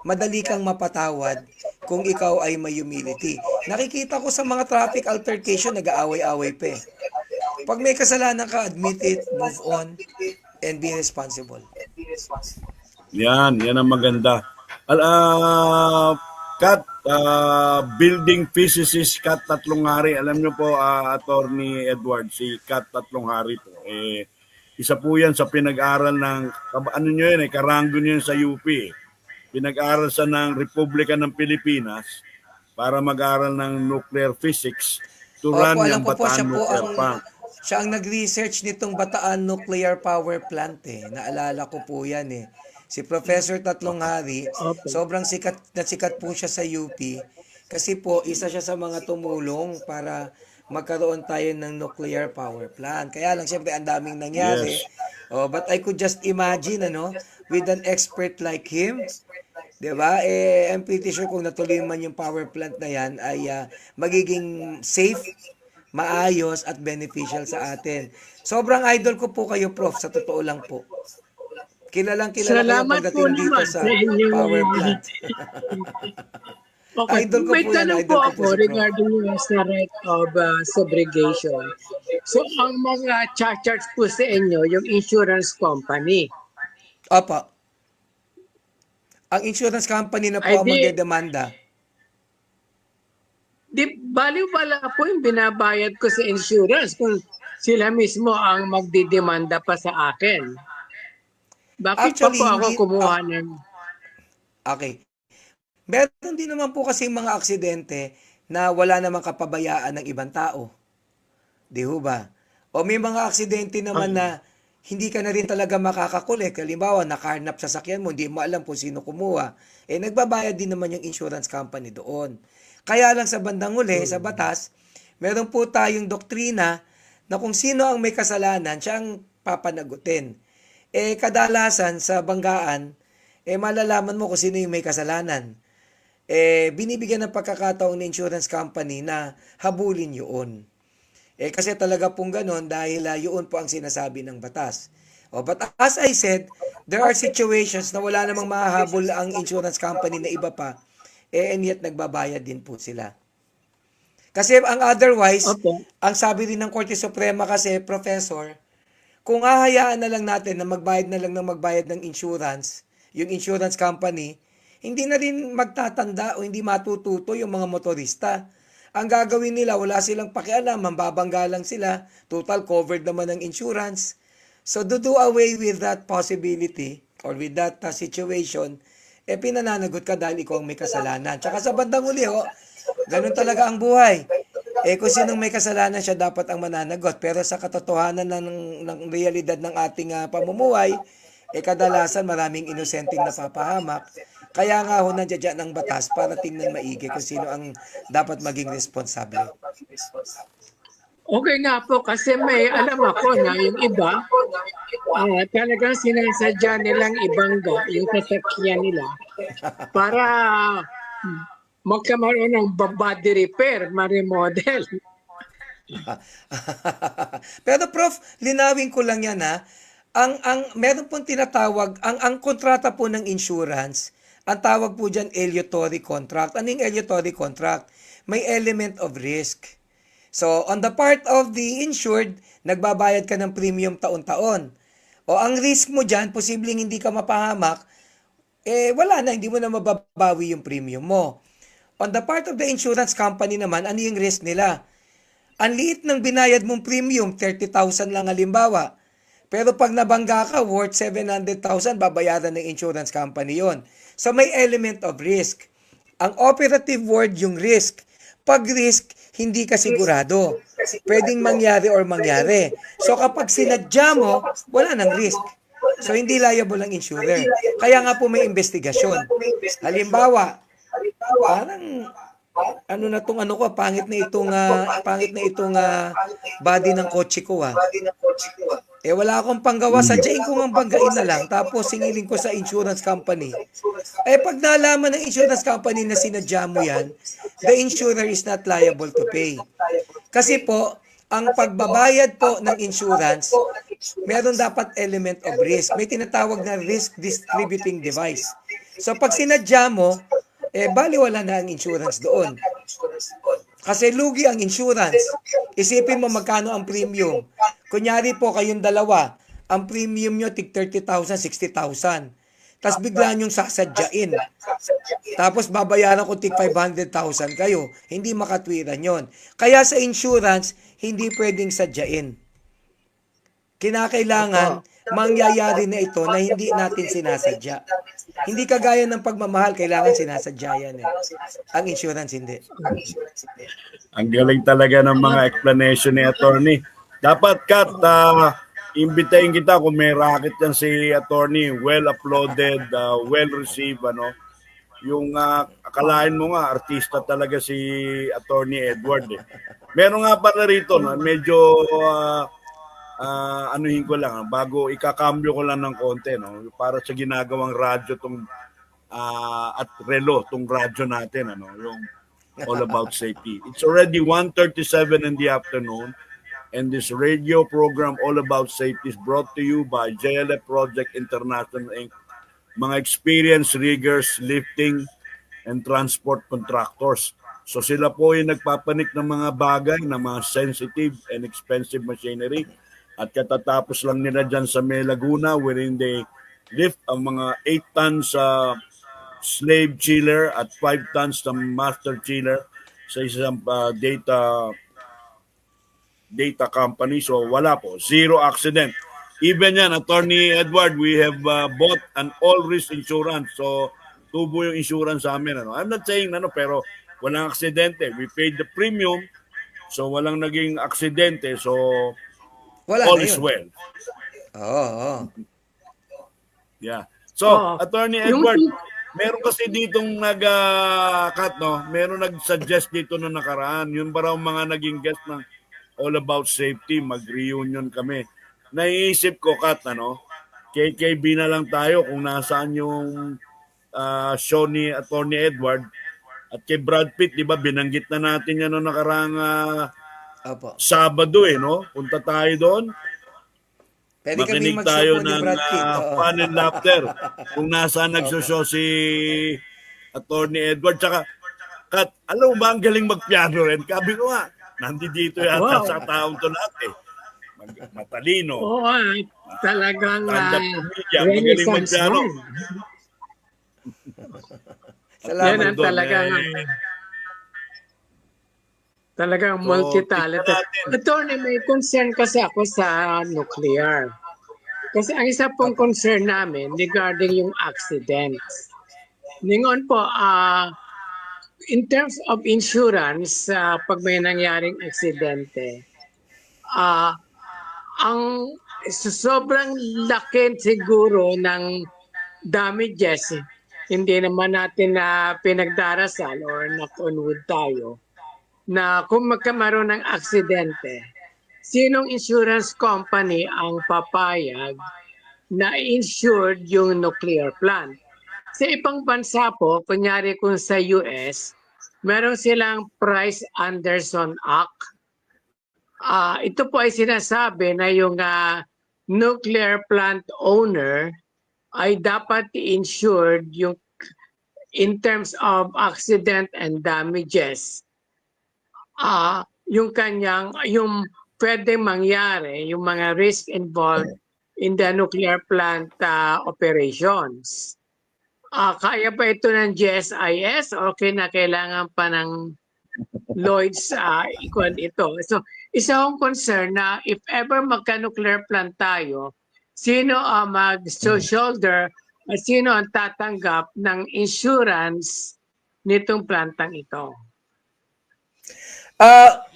madali kang mapatawad kung ikaw ay may humility. Nakikita ko sa mga traffic altercation, nag-aaway-away pa eh. Pag may kasalanan ka, admit it, move on, and be responsible. Yan ang maganda. Kat, building physicist Kat Tatlong Hari. Alam nyo po, Attorney Edward, si Kat Tatlong Hari po. Isa po yan sa pinag-aral ng, ano nyo yun karango nyo yun sa UP. Pinag-aral sa ng Republika ng Pilipinas para mag-aral ng nuclear physics to run alam yung ko po, Bataan Nuclear Plant. siya ang nag-research nitong Bataan Nuclear Power Plant eh. Naalala ko po yan eh. Si Professor Tatlong Hari, sobrang sikat po siya sa UP kasi po isa siya sa mga tumulong para magkaroon tayo ng nuclear power plant. Kaya lang siyempre ang daming nangyari. Yes. But I could just imagine with an expert like him, 'di ba? I'm pretty sure kung natuloy man yung power plant na yan ay magiging safe, maayos at beneficial sa atin. Sobrang idol ko po kayo, Prof, sa totoo lang po. Kilalang kilala kayo Salamat po pagdating dito naman sa sa inyong power plant. Okay, Idol ko may po yan, tanong idol po ko po ako si Prof. regarding yung sa right of subrogation. So, ang mga charge po sa inyo, yung insurance company, Opo. Ang insurance company na po Ay, ang di- magdedemanda. baliw pala po yung binabayad ko sa insurance kung sila mismo ang magdidemanda pa sa akin. Bakit Actually, pa po ako hindi- kumuha ng... Okay. Meron din naman po kasi mga aksidente na wala namang kapabayaan ng ibang tao. Di ho ba? O may mga aksidente naman na hindi ka na rin talaga makakakulik. Halimbawa, nakarnap sa sakyan mo, hindi mo alam kung sino kumuha. Nagbabayad din naman yung insurance company doon. Kaya lang sa bandang huli, sa batas, meron po tayong doktrina na kung sino ang may kasalanan, siya ang papanagutin. Kadalasan sa banggaan, malalaman mo kung sino yung may kasalanan. Binibigyan ng pagkakataon ng insurance company na habulin yun. Kasi talaga pong ganon dahil yun po ang sinasabi ng batas. But as I said, there are situations na wala namang mahahabol ang insurance company na iba pa, and yet nagbabayad din po sila. Kasi ang otherwise, Opo. ang sabi rin ng Korte Suprema kasi, Professor, kung hahayaan na lang natin na magbayad ng insurance, yung insurance company, hindi na rin magtatanda o hindi matututo yung mga motorista. Ang gagawin nila, wala silang pakialam, mambabangga lang sila, total covered naman ng insurance. So to do away with that possibility or with that situation, pinananagot ka dahil ikaw ang may kasalanan. Tsaka sa bandang huli, ganun talaga ang buhay. Kung sinong may kasalanan siya dapat ang mananagot. Pero sa katotohanan ng realidad ng ating pamumuhay, kadalasan maraming inosenteng napapahamak. Kaya nga nandiyan ang batas para tingnan maigi kung sino ang dapat maging responsable. Okay nga po, kasi may alam ako na yung iba, talagang sinasadya nilang ibangga yung sasakyan nila para magkamaroon ng body repair, ma-remodel. Pero Prof, linawin ko lang yan Ang meron pong tinatawag, ang kontrata po ng insurance, ang tawag po diyan eleutory contract. Ano yung eleutory contract? May element of risk. So, on the part of the insured, nagbabayad ka ng premium taon-taon. O ang risk mo diyan, posibleng hindi ka mapahamak, wala na, hindi mo na mababawi yung premium mo. On the part of the insurance company naman, ano yung risk nila? Ang liit ng binayad mong premium, 30,000 lang halimbawa. Pero pag nabangga ka, worth 700,000, babayaran ng insurance company yon. So may element of risk. Ang operative word yung risk. Pag risk, hindi ka sigurado. Pwedeng mangyari or mangyari. So kapag sinadya mo, wala nang risk. So hindi liable ang insurer. Kaya nga po may investigasyon. Halimbawa, parang ano na tong ano ko, pangit na itong body ng kotse ko wala akong panggawa, sadyain ko ng banggain na lang, tapos singilin ko sa insurance company. Pag nalaman ng insurance company na sinadya mo yan, the insurer is not liable to pay. Kasi po, ang pagbabayad po ng insurance, meron dapat element of risk. May tinatawag na risk distributing device. So pag sinadya mo, baliwala na ang insurance doon. Kasi lugi ang insurance. Isipin mo magkano ang premium. Kunyari po kayong dalawa, ang premium nyo tig 30,000, 60,000. Tapos bigla nyong sasadyain. Tapos babayaran ko tig 500,000 kayo. Hindi makatwiran yon. Kaya sa insurance, hindi pwedeng sadyain. Kinakailangan mangyayari na ito na hindi natin sinasadya. Hindi kagaya ng pagmamahal, kailangan sinasadya yan Ang insurance hindi. Ang galing talaga ng mga explanation ni attorney. Dapat, Kat, imbitahin kita kung may racket yan si attorney, well uploaded, well received, yung akalain mo nga, artista talaga si attorney Edward. Meron nga pala rito, medyo anuhin ko lang, bago ikakambyo ko lang ng konti, para sa ginagawang radyo tong at relo tong radyo natin, yung All About Safety. It's already 1:37 in the afternoon, and this radio program All About Safety is brought to you by JLF Project International Inc., mga experienced riggers, lifting, and transport contractors. So sila po yung nagpapanik ng mga bagay, ng mga sensitive and expensive machinery. At katatapos lang nila dyan sa May Laguna, wherein they lift ang mga 8 tons slave chiller at 5 tons ng master chiller sa isang data company. So wala po, zero accident. Even yan, Attorney Edward, we have bought an all-risk insurance. So tubo yung insurance sa amin. I'm not saying pero walang aksidente. We paid the premium, so walang naging aksidente. So Wala all na is yun. well. Oo. Yeah. So, Attorney Yung- Edward, meron kasi ditong nag-cut, meron nag-suggest dito na nakaraan. Yun ba raw mga naging guest ng All About Safety, mag-reunion kami. Naiisip ko, Kat, KKB na lang tayo kung nasaan yung show ni Attorney Edward. At kay Brad Pitt, di ba, binanggit na natin yan noong nakaraang Opo. Sabado, punta tayo doon. Pwede kami Makinig mag-show tayo po ni ng Brad Pitt. Oo. fun and laughter kung nasaan nagsushow si Attorney Edward. Tsaka, Kat, alam mo ba ang galing mag-piano rin? Sabi ko nga, nandito yata Wow. sa taong to lahat matalino. Oo, talagang Stand-up comedian, magaling Renaissance mag-piano. man. Salamat Yan ang doon, talagang So, multi-talented. tignan natin. Attorney, may concern kasi ako sa nuclear. Kasi ang isa pong concern namin regarding yung accidents. Ningon po, in terms of insurance, pag may nangyaring aksidente, ang sobrang laki siguro ng damages, hindi naman natin na pinagdarasal or knock on wood tayo, na kung magkamaroon ng aksidente, sinong insurance company ang papayag na insured yung nuclear plant? Sa ibang bansa po, kunyari kung sa US, meron silang Price-Anderson Act. Ito po ay sinasabi na yung nuclear plant owner ay dapat insured yung in terms of accident and damages. Yung pwede mangyari, yung mga risk involved in the nuclear plant operations. Kaya pa ito ng GSIS o kailangan pa ng Lloyd's equal ito. So, isa akong concern na if ever magka-nuclear plant tayo, sino ang mag-shoulder at sino ang tatanggap ng insurance nitong plantang ito?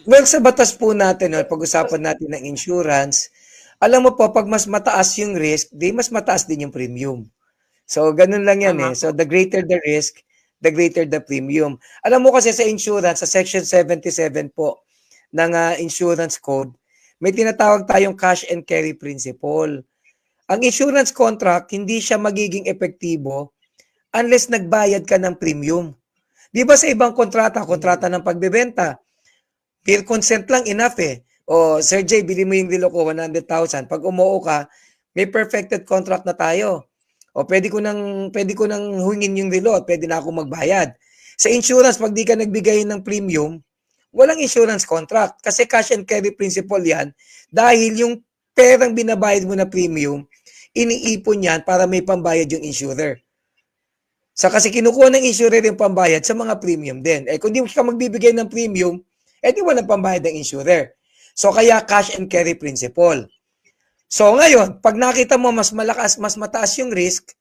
Well, sa batas po natin, pag-usapan natin ng insurance, alam mo po, pag mas mataas yung risk, mas mataas din yung premium. So, ganun lang yan Tama. So, the greater the risk, the greater the premium. Alam mo kasi sa insurance, sa Section 77 po ng Insurance Code, may tinatawag tayong cash and carry principle. Ang insurance contract, hindi siya magiging epektibo unless nagbayad ka ng premium. Di ba sa ibang kontrata ng pagbebenta, peer consent lang enough O, Sir Jay, bili mo yung relo ko, 100,000. Pag umuo ka, may perfected contract na tayo. O, pwede ko nang hungin yung relo at pwede na ako magbayad. Sa insurance, pag di ka nagbigay ng premium, walang insurance contract. Kasi cash and carry principle yan. Dahil yung perang binabayad mo na premium, iniipon yan para may pambayad yung insurer. Kasi kinukuha ng insurer yung pambayad sa mga premium din. Kung di ka magbibigay ng premium, di walang pambayad ng insurer. So, kaya cash and carry principle. So, ngayon, pag nakita mo mas mataas yung risk,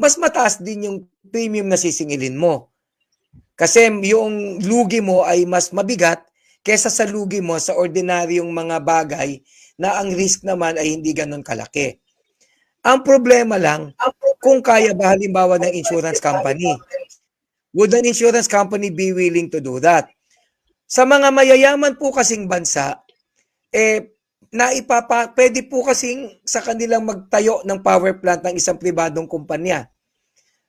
mas mataas din yung premium na sisingilin mo. Kasi yung lugi mo ay mas mabigat kesa sa lugi mo sa ordinaryong mga bagay na ang risk naman ay hindi ganun kalaki. Ang problema lang, kung kaya ba halimbawa ng insurance company. Would an insurance company be willing to do that? Sa mga mayayaman po kasing bansa, pwede po kasing sa kanilang magtayo ng power plant ng isang pribadong kumpanya.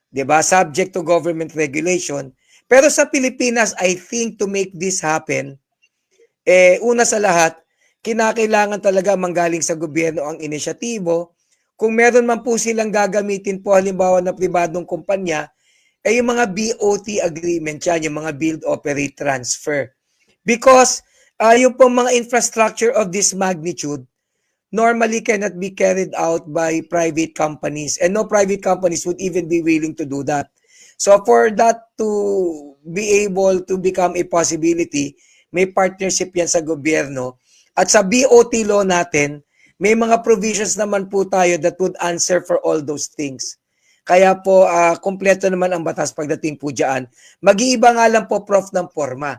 'Di ba? Subject to government regulation. Pero sa Pilipinas, I think to make this happen, una sa lahat, kinakailangan talaga manggaling sa gobyerno ang inisyatibo. Kung meron man po silang gagamitin po halimbawa na pribadong kumpanya, yung mga BOT agreement yan, yung mga build, operate, transfer. Because yung po mga infrastructure of this magnitude normally cannot be carried out by private companies, and no private companies would even be willing to do that. So for that to be able to become a possibility, may partnership yan sa gobyerno. At sa BOT law natin, may mga provisions naman po tayo that would answer for all those things. Kaya po, kompleto naman ang batas pagdating po dyan. Mag-iiba nga lang po, Prof, ng forma.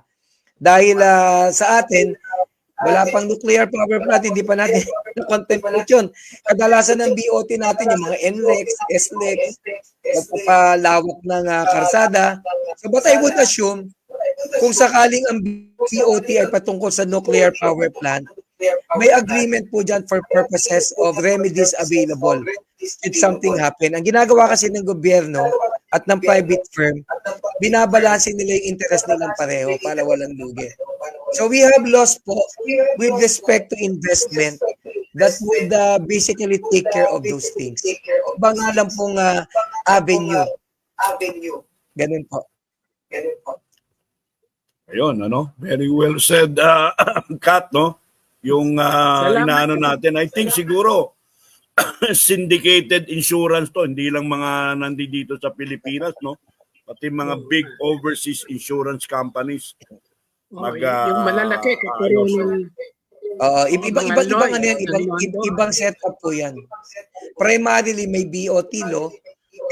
Dahil sa atin, wala pang nuclear power plant, hindi pa natin na-contemplate yun. Kadalasan ng BOT natin, yung mga NLEX, SLEX, pagpapalawak ng karsada. So what I would assume, kung sakaling ang BOT ay patungkol sa nuclear power plant, may agreement po dyan for purposes of remedies available if something happen. Ang ginagawa kasi ng gobyerno at ng private firm, binabalansin nila yung interest nilang pareho para walang lugi. So we have laws po with respect to investment that would basically take care of those things. Iba nga lang pong avenue. Ganun po. Ayun, very well said, Kat, no? Yung inaano natin, I think siguro syndicated insurance to, hindi lang mga nandito sa Pilipinas, no? Pati mga big overseas insurance companies. Yung malalaki, ibang setup po yan. Primarily may BOT law,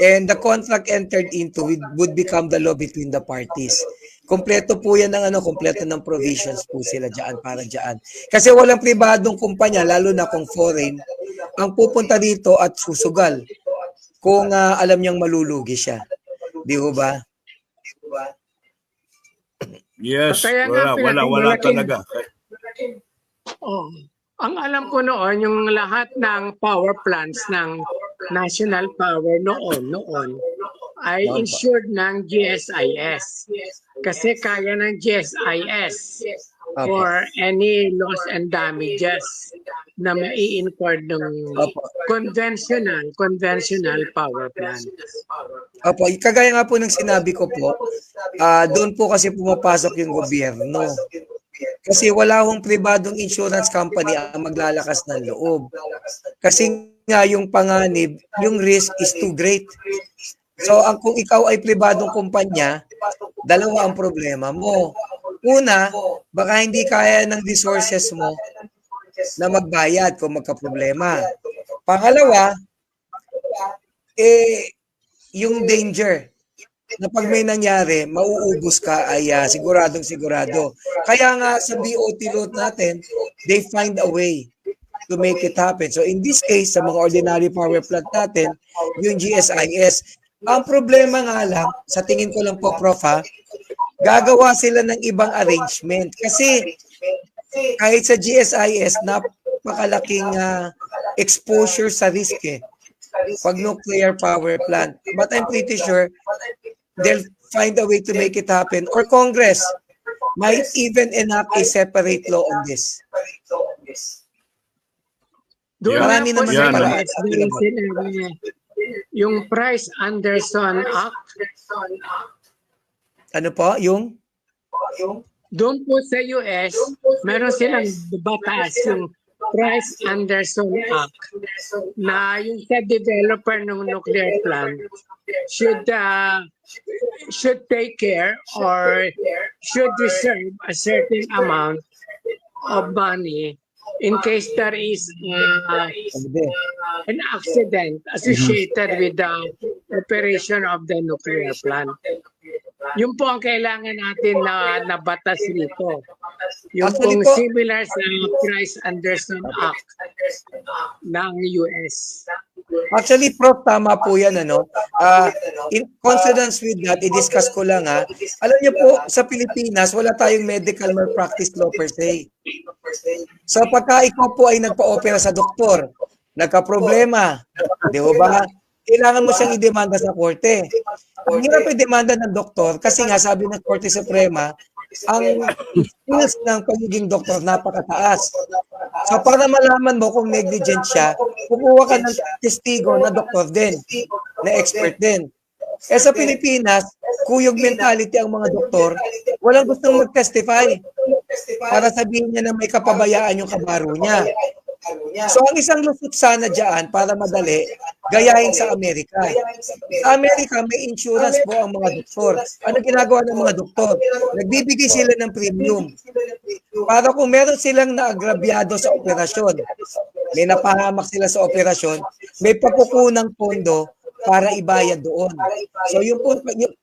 and the contract entered into would become the law between the parties. Kompleto po yan kompleto ng provisions po sila dyan para dyan. Kasi walang pribadong kumpanya, lalo na kung foreign, ang pupunta dito at susugal kung alam niyang malulugi siya. Di ba? Yes, wala talaga. Ang alam ko noon, yung lahat ng power plants ng National Power noon ay insured ng GSIS. Kasi kaya ng GSIS for any loss and damages. na mai-incurred ng Opo. conventional power plant. Opo, kagaya nga po ng sinabi ko po, doon po kasi pumapasok yung gobyerno. Kasi wala hong pribadong insurance company ang maglalakas ng loob. Kasi nga yung panganib, yung risk is too great. So kung ikaw ay pribadong kumpanya, dalawa ang problema mo. Una, baka hindi kaya ng resources mo na magbayad kung magka-problema. Pangalawa, yung danger na pag may nangyari, mauubos ka ay siguradong sigurado. Kaya nga sa BOT route natin, they find a way to make it happen. So in this case, sa mga ordinary power plant natin, yung GSIS, ang problema nga lang, sa tingin ko lang po, Prof, gagawa sila ng ibang arrangement. Kasi kahit sa GSIS, napakalaking exposure sa risk pag nuclear power plant. But I'm pretty sure they'll find a way to make it happen. Or Congress might even enact a separate law on this. Doon Marami nga po naman sa yan, no? US, yung sinabi, yung Price-Anderson Act, Ano po? Yung? doon po sa US, meron silang batas, yung Price-Anderson Act, na yung sa developer ng nuclear plant should take care or should reserve a certain amount of money in case there is an accident associated with the operation of the nuclear plant. Yun po ang kailangan natin na batas rito. Yung Actually pong po, similar sa Price-Anderson Act ng US. Actually, Prof, tama po yan. In consonance with that, i-discuss ko lang. Alam niyo po, sa Pilipinas, wala tayong medical malpractice law per se. So pagka ikaw po ay nagpa-opera sa doktor, nagka-problema, di ba? Kailangan mo siyang i-demanda sa korte. Ang hirap i-demanda ng doktor kasi nga sabi ng Korte Suprema, ang skills ng pagiging doktor napakataas. So para malaman mo kung negligent siya, kukuha ka ng testigo na doktor din, na expert din. Sa Pilipinas, kuyog mentality ang mga doktor, walang gustong mag-testify para sabihin niya na may kapabayaan yung kabaro niya. So ang isang lusot sana dyan para madali, gayahin sa Amerika. Sa Amerika, may insurance po ang mga doktor. Ano ginagawa ng mga doktor? Nagbibigay sila ng premium. Para kung meron silang naagrabyado sa operasyon, may napahamak sila sa operasyon, may pakukunang pondo para ibayad doon. So yung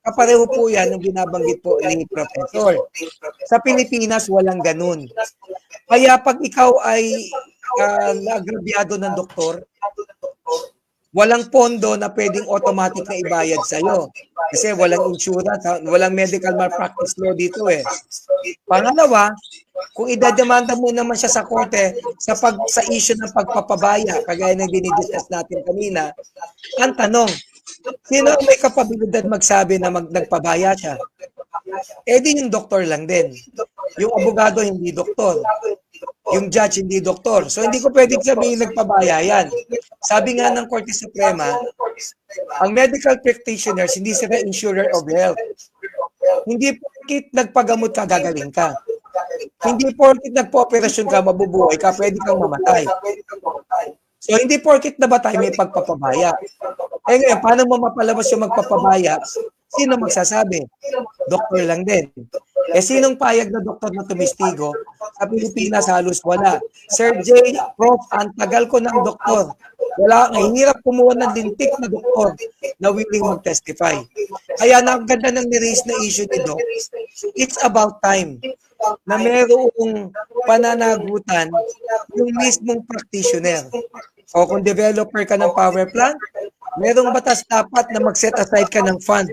kapareho po yan yung binabanggit po ni Professor. Sa Pilipinas, walang ganun. Kaya pag ikaw ay naagrabyado ng doktor, walang pondo na pwedeng automatic na ibayad sa'yo. Kasi walang insurance, walang medical malpractice law dito Pangalawa, kung idademanda mo naman siya sa korte sa issue ng pagpapabaya, kagaya ng dinidiscuss natin kanina, ang tanong, sino ang may kapabilidad magsabi na nagpabaya siya? Di yung doktor lang din. Yung abogado hindi doktor. Yung judge hindi doktor. So hindi ko pwedeng sabihin nagpabaya yan. Sabi nga ng Korte Suprema, ang medical practitioners hindi sila insurer of health. Hindi porkit nagpagamot ka, gagaling ka. Hindi porkit nagpo-operasyon ka, mabubuhay ka, pwede kang mamatay. So hindi porkit nabatay may pagpapabaya. Ngayon, paano mo mapalabas yung magpapabaya? Sino magsasabi? Doktor lang din. Sinong payag na doktor na tumistigo? Sa Pilipinas, halos wala. Sir J, Prof, ang tagal ko ng doktor. Wala, hirap kumuha ng lintik na doktor na willing mag-testify. Kaya ganda ng ni-raise na issue ni Doc, it's about time na merong pananagutan yung mismong practitioner. O kung developer ka ng power plant, merong batas dapat na mag-set aside ka ng fund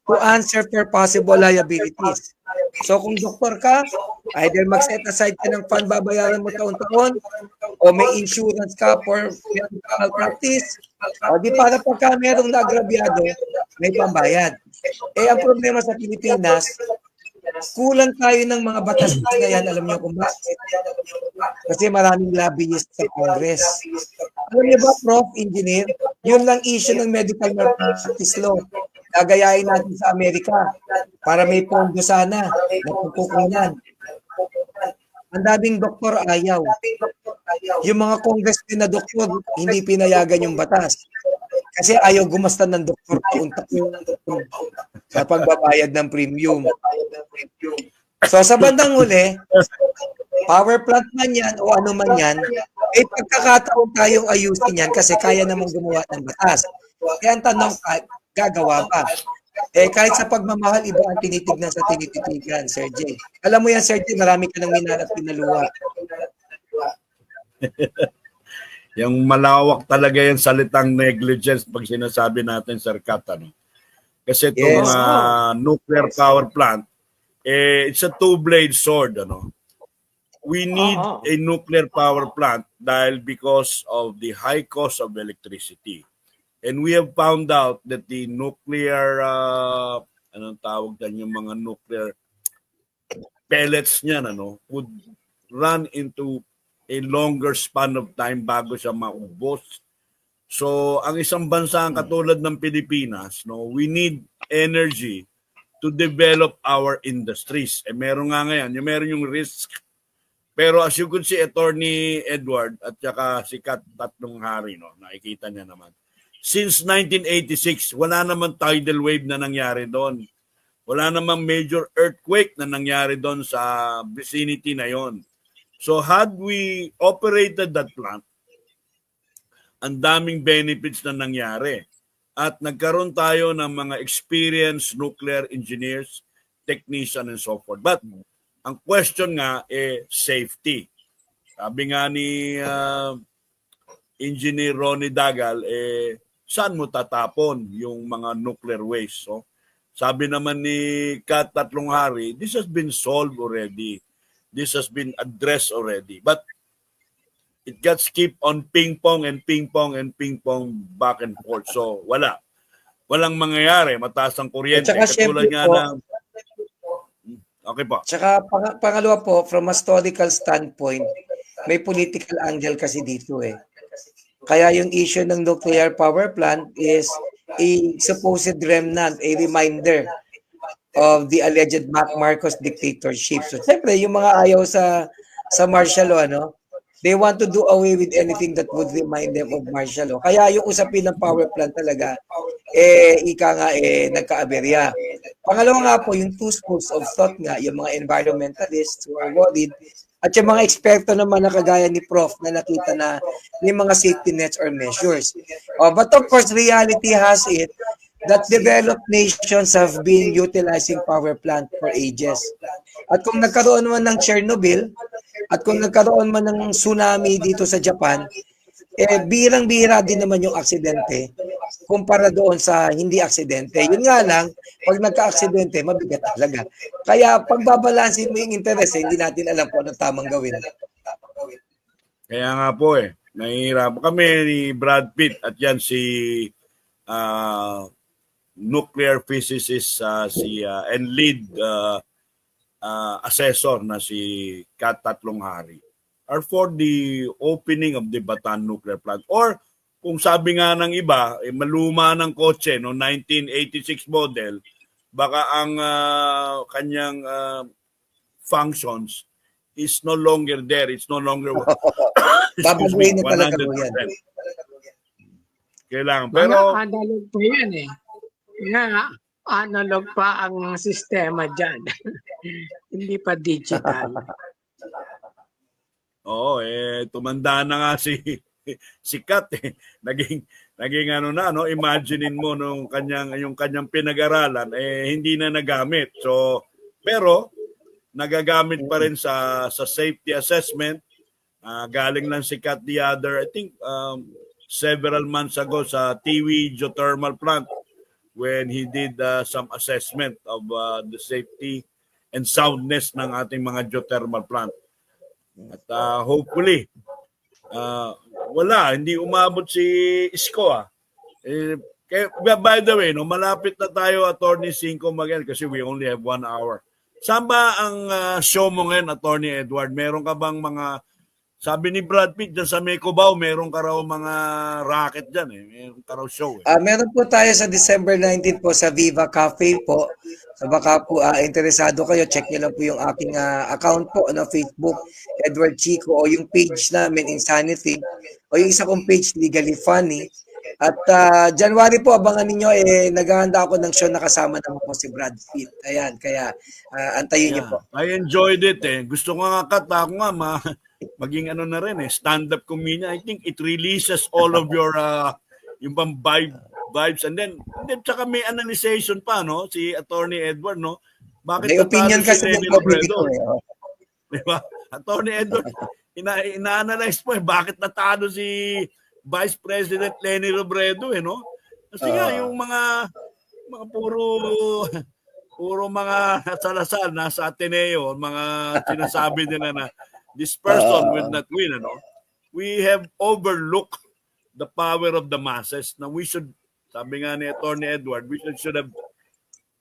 to answer for possible liabilities. So kung doktor ka, either mag-set aside ka ng fund, babayaran mo taon-taon, o may insurance ka for medical practice, o di para pagka merong naagrabyado, may pambayad. Ang problema sa Pilipinas, kulang tayo ng mga batas ngayon. Alam niyo kung bakit? Kasi maraming lobbyist sa Congress. Alam niyo ba, Prof. Engineer, yun lang issue ng medical malpractice law. Gagayahin natin sa Amerika para may pondo sana na pagkukunan. Ang daming doktor ayaw. Yung mga congressmen na doktor, hindi pinayagan yung batas. Kasi ayaw gumasta ng doktor taon-taon sa pagbabayad ng premium. So sa bandang huli, power plant man yan o ano man yan, eh pagkakataon tayong ayusin yan kasi kaya namang gumawa ng batas. Kaya ang tanong, gagawa ba? Eh kahit sa pagmamahal, iba ang tinitignan sa tinititigan, Sir Jay. Alam mo yan, Sir Jay, marami ka nang minal at pinaluwa. Yung malawak talaga yung salitang negligence pag sinasabi natin, Sir Kat, ano? Kasi itong Yes. nuclear power plant, it's a two-blade sword, ano? We need a nuclear power plant dahil because of the high cost of electricity. And we have found out that the nuclear, anong tawag dan yung mga nuclear pellets niyan, ano, would run into a longer span of time bago siya maubos. So, ang isang bansa katulad ng Pilipinas, no, we need energy to develop our industries. Eh, meron nga ngayon, meron yung risk. Pero as you could see, Attorney Edward at saka si Kat Tatlong Hari, no, nakikita niya naman. Since 1986, wala naman tidal wave na nangyari doon. Wala namang major earthquake na nangyari doon sa vicinity na yon. So had we operated that plant, ang daming benefits na nangyari. At nagkaroon tayo ng mga experienced nuclear engineers, technician, and so forth. But ang question nga safety. Sabi nga ni Engineer Ronnie Dagal, saan mo tatapon yung mga nuclear waste? So, sabi naman ni Kat Tatlong Hari, this has been solved already. This has been addressed already. But it gets keep on ping-pong and ping-pong and ping-pong back and forth. So, wala. Walang mangyayari. Mataas ang kuryente. At saka Katulad syempre nga po, ng... Okay po. Tsaka pangalawa po, from a historical standpoint, may political angle kasi dito eh. Kaya yung issue ng nuclear power plant is a supposed remnant, a reminder of the alleged Marcos dictatorship. So, siyempre, yung mga ayaw sa martial law, ano, they want to do away with anything that would remind them of martial law. Kaya yung usapin ng power plant talaga, nagka-aberya. Pangalawa nga po, yung two schools of thought nga, yung mga environmentalists who are worried, at yung mga eksperto naman na kagaya ni Prof na nakita na may mga safety nets or measures. But of course, reality has it that developed nations have been utilizing power plant for ages. At kung nagkaroon man ng Chernobyl, at kung nagkaroon man ng tsunami dito sa Japan, birang-bira din naman yung aksidente kumpara doon sa hindi aksidente. Yun nga lang, pag nagka-aksidente, mabigat talaga. Kaya pagbabalansin mo yung interest, hindi natin alam kung anong tamang gawin. Kaya nga po nahihirapan kami ni Brad Pitt at yan si nuclear physicist and lead assessor na si Kat Tatlong Hari are for the opening of the Bataan nuclear plant. Or kung sabi nga ng iba, maluma ng kotse, no, 1986 model, baka ang kanyang functions is no longer there. It's no longer Babaguhin na talaga mo yan. Kailangan. Pero Pero analog pa yan eh. Nga, analog pa ang sistema dyan. Hindi pa digital. oo, tumanda na nga si Kat naging ano na, no, imaginein mo yung kanyang pinag-aralan hindi na nagamit. So pero nagagamit pa rin sa safety assessment. Galing lang si Kat the other, I think several months ago sa Tiwi Geothermal Plant when he did some assessment of the safety and soundness ng ating mga geothermal plant. At hopefully hindi umabot si Isko by the way, no, malapit na tayo, Attorney Cinco Magal, kasi we only have 1 hour. Saan ba ang show mo ngayon, Attorney Edward? Meron ka bang mga, sabi ni Brad Pitt, dyan sa May Cubao, meron ka raw mga racket dyan eh. Meron ka raw show eh. Meron po tayo sa December 19 po sa Viva Cafe po. So baka po interesado kayo, check niyo lang po yung aking account po, Facebook, Edward Chico, o yung page namin, Insanity, o yung isa kong page, Legally Funny. At January po, abangan ninyo, naghahanda ako ng show na kasama naman po si Brad Pitt. Ayan, kaya antayin niyo po. I enjoyed it eh. Gusto ko nga ako nga maging ano na rin eh, stand-up comedian. I think it releases all of your yung bang vibes and then tsaka may analyzation pa no si Attorney Edward no. Bakit May opinion kasi Lenny ng Robredo? politiko eh. Di ba? Attorney Edward, ina-analyze mo eh, bakit natalo si Vice President Lenny Robredo eh, no? Kasi nga, yung mga puro mga salasal nasa Ateneo, mga sinasabi nila na this person will not win, ano? We have overlooked the power of the masses na we should, sabi nga ni Attorney Edward, we should have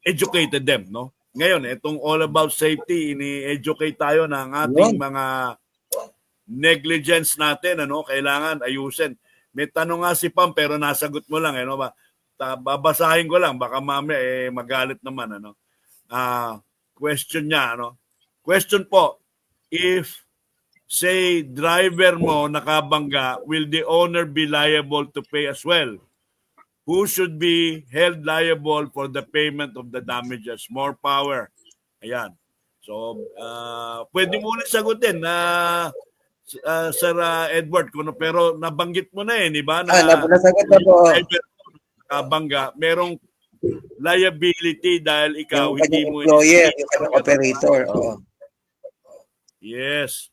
educated them, no? Ngayon, itong all about safety, ini-educate tayo ng ating mga negligence natin, ano? Kailangan ayusin. May tanong nga si Pam pero nasagot mo lang, ano ba? Babasahin ko lang, baka mamaya magalit naman, ano? Question niya, ano? Question po, if say driver mo nakabangga, will the owner be liable to pay as well? Who should be held liable for the payment of the damages? More power. Ayan. So, pwede mo ulit sagutin na Sir Edward, pero nabanggit mo na di ba? Nasagot na po. Kabangga, merong liability dahil ikaw Yung hindi kanyang mo employer, yung kanyang operator. Oo. Yes.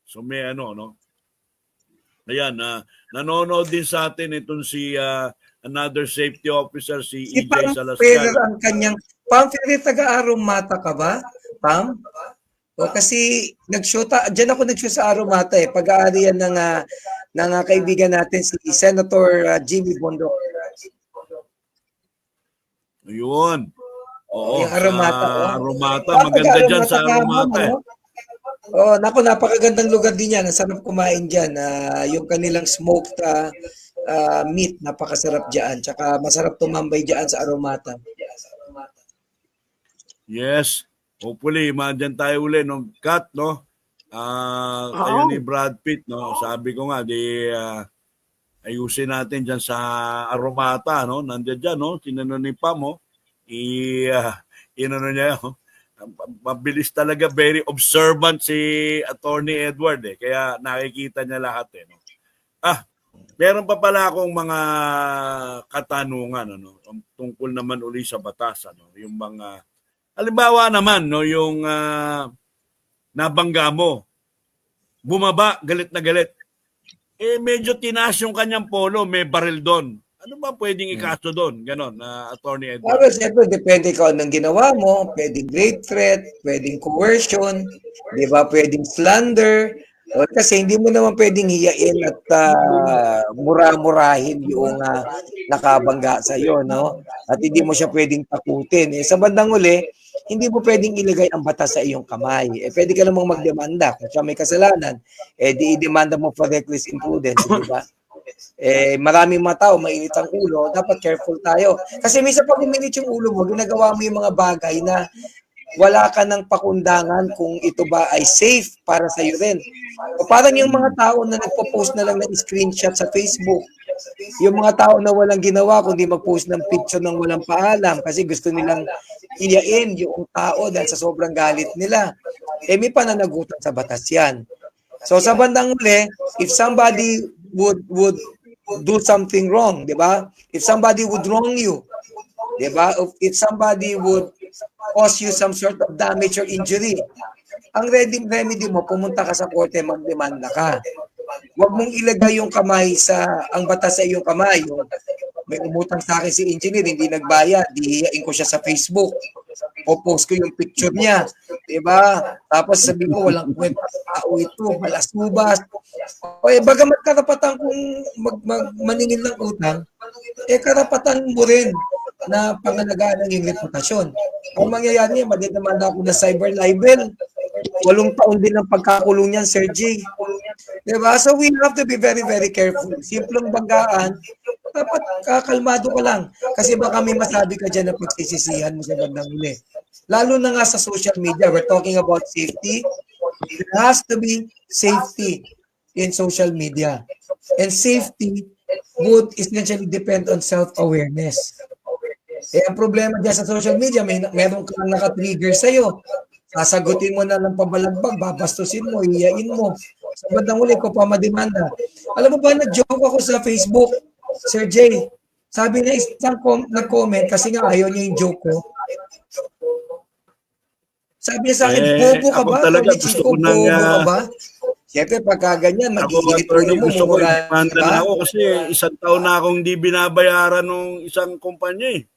So may ano, no? Ayan, nanonood din sa atin itong si another safety officer, si Si EJ Pam Salascal. Ferrer ang kanyang... Pam Ferrer, taga-Aromata ka ba? Pam? O kasi diyan ako nag-shoot sa Aromata pag-aari yan ng kaibigan natin si Senator Jimmy Bondoc. Ayun. Oo, Yung Aromata. Aromata. Maganda dyan sa Aromata. Naku, napakagandang lugar din yan. Ang sarap kumain dyan. Yung kanilang smoked meat, napakasarap dyan. Tsaka masarap tumambay dyan sa Aromata. Yes. Hopefully, mandyan tayo uli no? Kat, no? Kayo ni Brad Pitt, no? Sabi ko nga, ayusin natin dyan sa Aromata, no? Nandiyan dyan, no? Sinano ni Pam, no? Inano niya, no? Mabilis talaga, very observant si Attorney Edward, Kaya nakikita niya lahat, no? Meron pa pala akong mga katanungan, ano? Tungkol naman uli sa batas, ano? Yung mga halimbawa naman, no, yung nabangga mo, bumaba, galit na galit. Medyo tinaas yung kanyang polo, may baril doon. Ano ba pwedeng ikaso doon? Ganon, Attorney Edward. Well, siyempre, depende ka anong ginawa mo. Pwedeng great threat, pwedeng coercion, di ba? Pwedeng slander. Kasi hindi mo naman pwedeng hiyain at mura-murahin yung nakabangga sa iyo, no? At hindi mo siya pwedeng takutin. Sa bandang uli, hindi mo pwedeng ilagay ang batas sa iyong kamay. Pwede ka namang magdemanda. Kung siya may kasalanan, di i-demanda mo for reckless imprudence, di ba? Maraming mga tao, mainit ang ulo, dapat careful tayo. Kasi minsan pag uminit yung ulo mo, ginagawa mo yung mga bagay na wala ka ng pakundangan kung ito ba ay safe para sa iyo rin. O parang yung mga tao na nagpo-post na lang ng screenshot sa Facebook, yung mga tao na walang ginawa kundi mag-post ng picture ng walang paalam kasi gusto nilang iyain yung tao dahil sa sobrang galit nila. May pananagutan sa batas yan. So sa bandang uli, if somebody would do something wrong, di ba? If somebody would wrong you, di ba? If somebody would cause you some sort of damage or injury, ang remedy mo, pumunta ka sa korte, magdemanda ka. Huwag mong ilagay yung kamay ang batas sa iyong kamay. May umutang sa akin si engineer, hindi nagbayad, dihiyain ko siya sa Facebook. Post ko yung picture niya. Diba? Tapos sabi ko, walang kwenta tao ito, malasubas. Bagamat karapatan kung maningil ng utang, karapatan mo rin na pangalagaan ng iyong reputasyon. Ang mangyayari niya, madidemanda ako na cyber libel. 8 taon din ang pagkakulong niyan, Sir J. Diba? So we have to be very, very careful. Simpleng banggaan, dapat kakalmado ka lang. Kasi baka may masabi ka dyan na pagsisisihan mo sa bandang huli. Lalo na nga sa social media, we're talking about safety. There has to be safety in social media. And safety would essentially depend on self-awareness. Eh, ang problema dyan sa social media, meron kang naka-trigger sa'yo. Sasagutin mo na ng pabalagbag, babastusin mo, iyain mo. Sa bandang huli ko pa mademanda. Alam mo ba, nag-joke ako sa Facebook, Sir J. Sabi na isang nag-comment kasi nga ayaw niya yung joke ko. Sabi niya sa akin, bobo ka ako ba? talaga Attorney gusto Chico, ko nang, bobo ka ba? Siyempre, pagka ganyan, Ako, magigilit attorney, mo, gusto ko mumura, i-demanda diba? na ako kasi isang taon na akong hindi binabayaran ng isang kumpanya eh.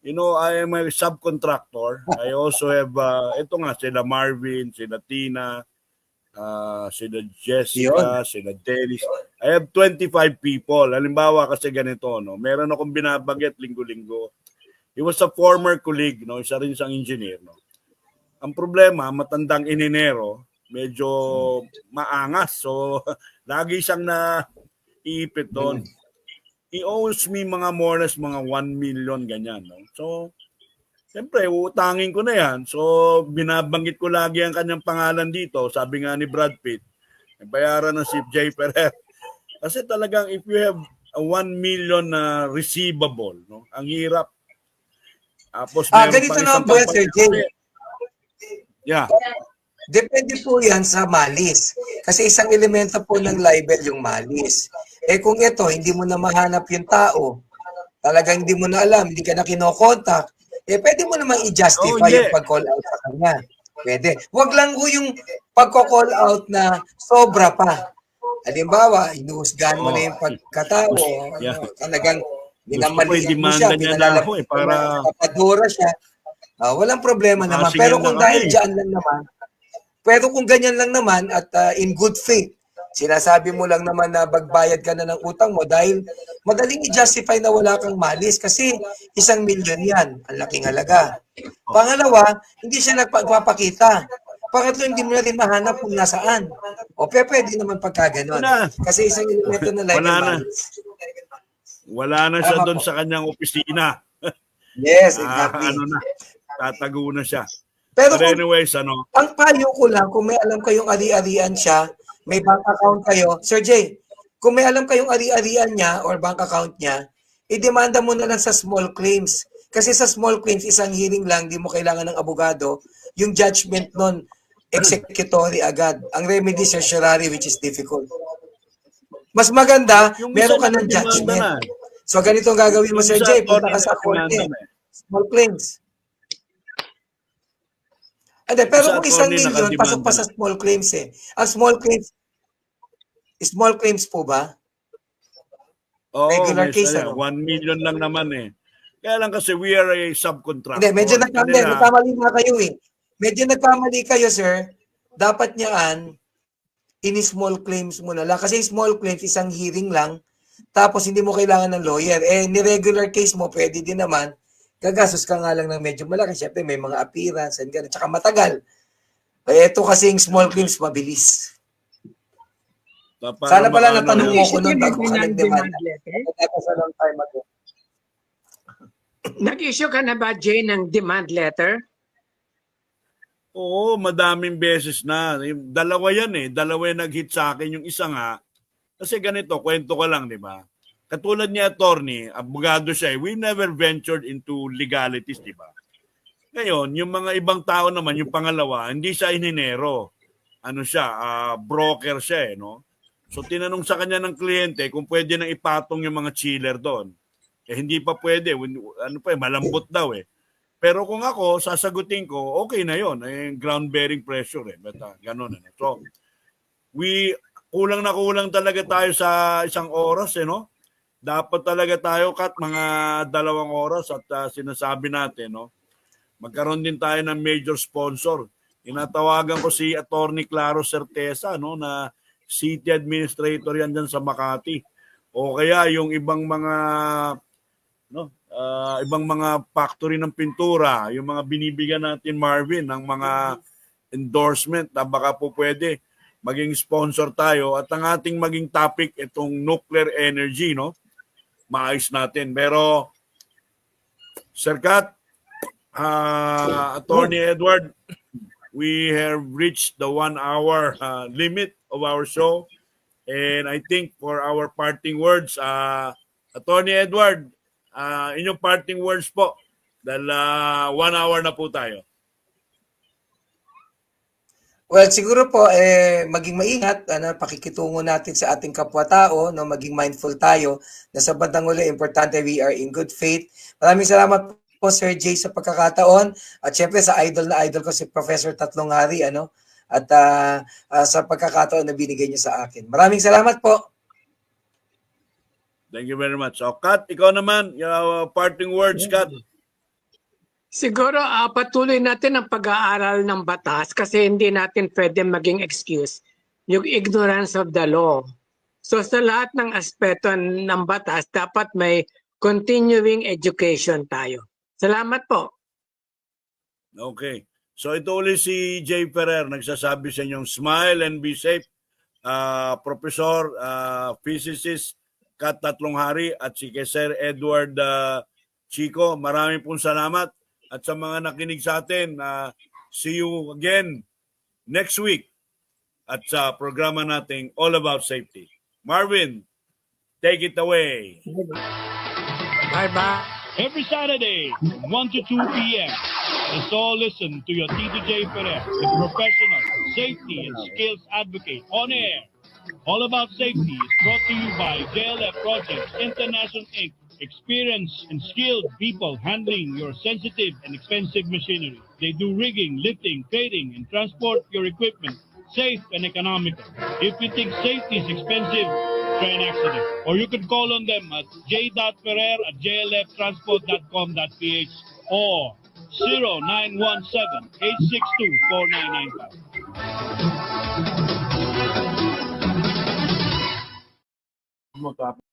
You know, I am a subcontractor. I also have, ito nga, sila Marvin, sila Tina, sila Jessica, sila Dennis. I have 25 people. Halimbawa kasi ganito, no? Meron akong binabanggit linggo-linggo. He was a former colleague, no? Isa rin siyang engineer, no? Ang problema, matandang ininero, medyo maangas. So, lagi siyang naiipit doon. He owes me mga more or less mga 1 million, ganyan. No? So, siyempre, utangin ko na yan. So, binabanggit ko lagi ang kanyang pangalan dito. Sabi nga ni Brad Pitt, bayaran ng si Jay Ferrer. Kasi talagang if you have a 1 million na receivable, no? Ang hirap. Tapos, Ganito naman po yan, Sir Jay. Yeah. Depende po yan sa malis. Kasi isang elemento po ng libel yung malis. Eh kung ito, hindi mo na mahanap yung tao, talagang hindi mo na alam, hindi ka na kinokontak, eh pwede mo namang i-justify yung pag-call out sa kanya. Pwede. Huwag lang ho yung pagko-call out na sobra pa. Halimbawa, inuhusgahan mo na yung pagkatao, talagang minamaliit mo siya, pinalalaban mo, papadura siya. Walang problema naman. Pero kung dahil dyan lang naman, pero kung ganyan lang naman at in good faith, sinasabi mo lang naman na bagbayad ka na ng utang mo dahil madaling i-justify na wala kang malis kasi 1 milyon yan. Ang laking halaga. Pangalawa, hindi siya nagpapakita. Pangatlo, hindi mo na rin mahanap kung nasaan. O pwede naman pagka ganon. Kasi isang elemento na life malis. Wala na siya doon sa kanyang opisina. Yes, exactly. Tatago na siya. Pero anyways, ang payo ko lang, kung may alam kayong ari-arian siya, may bank account kayo, Sir Jay, kung may alam kayong ari-arian niya or bank account niya, i-demanda mo na lang sa small claims. Kasi sa small claims, isang hearing lang, di mo kailangan ng abogado, yung judgment nun, executory agad. Ang remedy certiorari, which is difficult. Mas maganda, meron ka ng judgment. So ganito ang gagawin mo, Sir Jay, punta ka sa korte. Small claims. Pero kung 1 million, pasok pa sa small claims eh. Ang small claims po ba? Regular case, 1 million lang naman eh. Kaya lang kasi we are a subcontractor. Hindi, medyo nagkamali na kayo eh. Medyo nagkamali kayo, sir. Dapat niyaan, ini-small claims mo na lang. Kasi small claims, isang hearing lang. Tapos hindi mo kailangan ng lawyer. Eh, ni-regular case mo, pwede din naman. Gagastos ka nga lang ng medyo malaki. Siyempre, may mga appearance and gano'n. Tsaka matagal. Eh, ito kasing small claims, mabilis. Sana pala natanong mo ko nun bago ka nag-demand. Nag-issue ka na ba, Jay, ng demand letter? Oo, madaming beses na. Dalawa yan eh. Dalawa yung nag-hit sa akin. Yung isa nga, kasi ganito, kwento ko lang, di ba? Katulad niya, attorney, abogado siya, we never ventured into legalities, di ba? Ngayon, yung mga ibang tao naman, yung pangalawa, hindi siya ininero. Ano siya, broker siya, no? So, tinanong sa kanya ng kliyente kung pwede nang ipatong yung mga chiller doon. Eh, hindi pa pwede. Malambot daw eh. Pero kung ako, sasagutin ko, okay na yon, eh, ground-bearing pressure eh. But, ganun. So, kulang na kulang talaga tayo sa isang oras, eh, no? Dapat talaga tayo mga 2 oras at sinasabi natin, no? Magkaroon din tayo ng major sponsor. Inatawagan ko si Attorney Claro Certeza, no, na city administrator yan dyan sa Makati. O kaya yung ibang mga ibang mga factory ng pintura, yung mga binibigyan natin Marvin ng mga endorsement na baka po pwede maging sponsor tayo at ang ating maging topic itong nuclear energy, no? Maayos natin. Pero Sir Kat, Attorney Edward, we have reached the 1 hour limit of our show. And I think for our parting words, Attorney Edward, inyong parting words po dahil 1 hour na po tayo. Well, siguro po maging maingat, pakikitungo natin sa ating kapwa-tao, no, maging mindful tayo na sa bandang uli importante we are in good faith. Maraming salamat po Sir Jay sa pagkakataon at syempre sa idol ko si Professor Tatlong Hari, at sa pagkakataon na binigay niyo sa akin. Maraming salamat po. Thank you very much. So, Kat, ikaw naman, your parting words, Kat. Siguro patuloy natin ang pag-aaral ng batas kasi hindi natin pwede maging excuse yung ignorance of the law. So sa lahat ng aspeto ng batas, dapat may continuing education tayo. Salamat po. Okay. So ito ulit si Jay Ferrer, nagsasabi sa inyong smile and be safe. Professor, physicist, Kat Tatlong Hari at si Sir Edward Chico, maraming pong salamat. At sa mga nakinig sa atin, see you again next week at sa programa nating All About Safety. Marvin, take it away. Bye-bye. Every Saturday, 1 to 2 p.m., let's all listen to your Tito J. Perez, the professional safety and skills advocate on air. All About Safety is brought to you by JLF Projects International Inc., experienced and skilled people handling your sensitive and expensive machinery. They do rigging, lifting, trading, and transport your equipment safe and economical. If you think safety is expensive, try an accident. Or you can call on them at j.ferrer@jlftransport.com.ph or 0917-862-4995.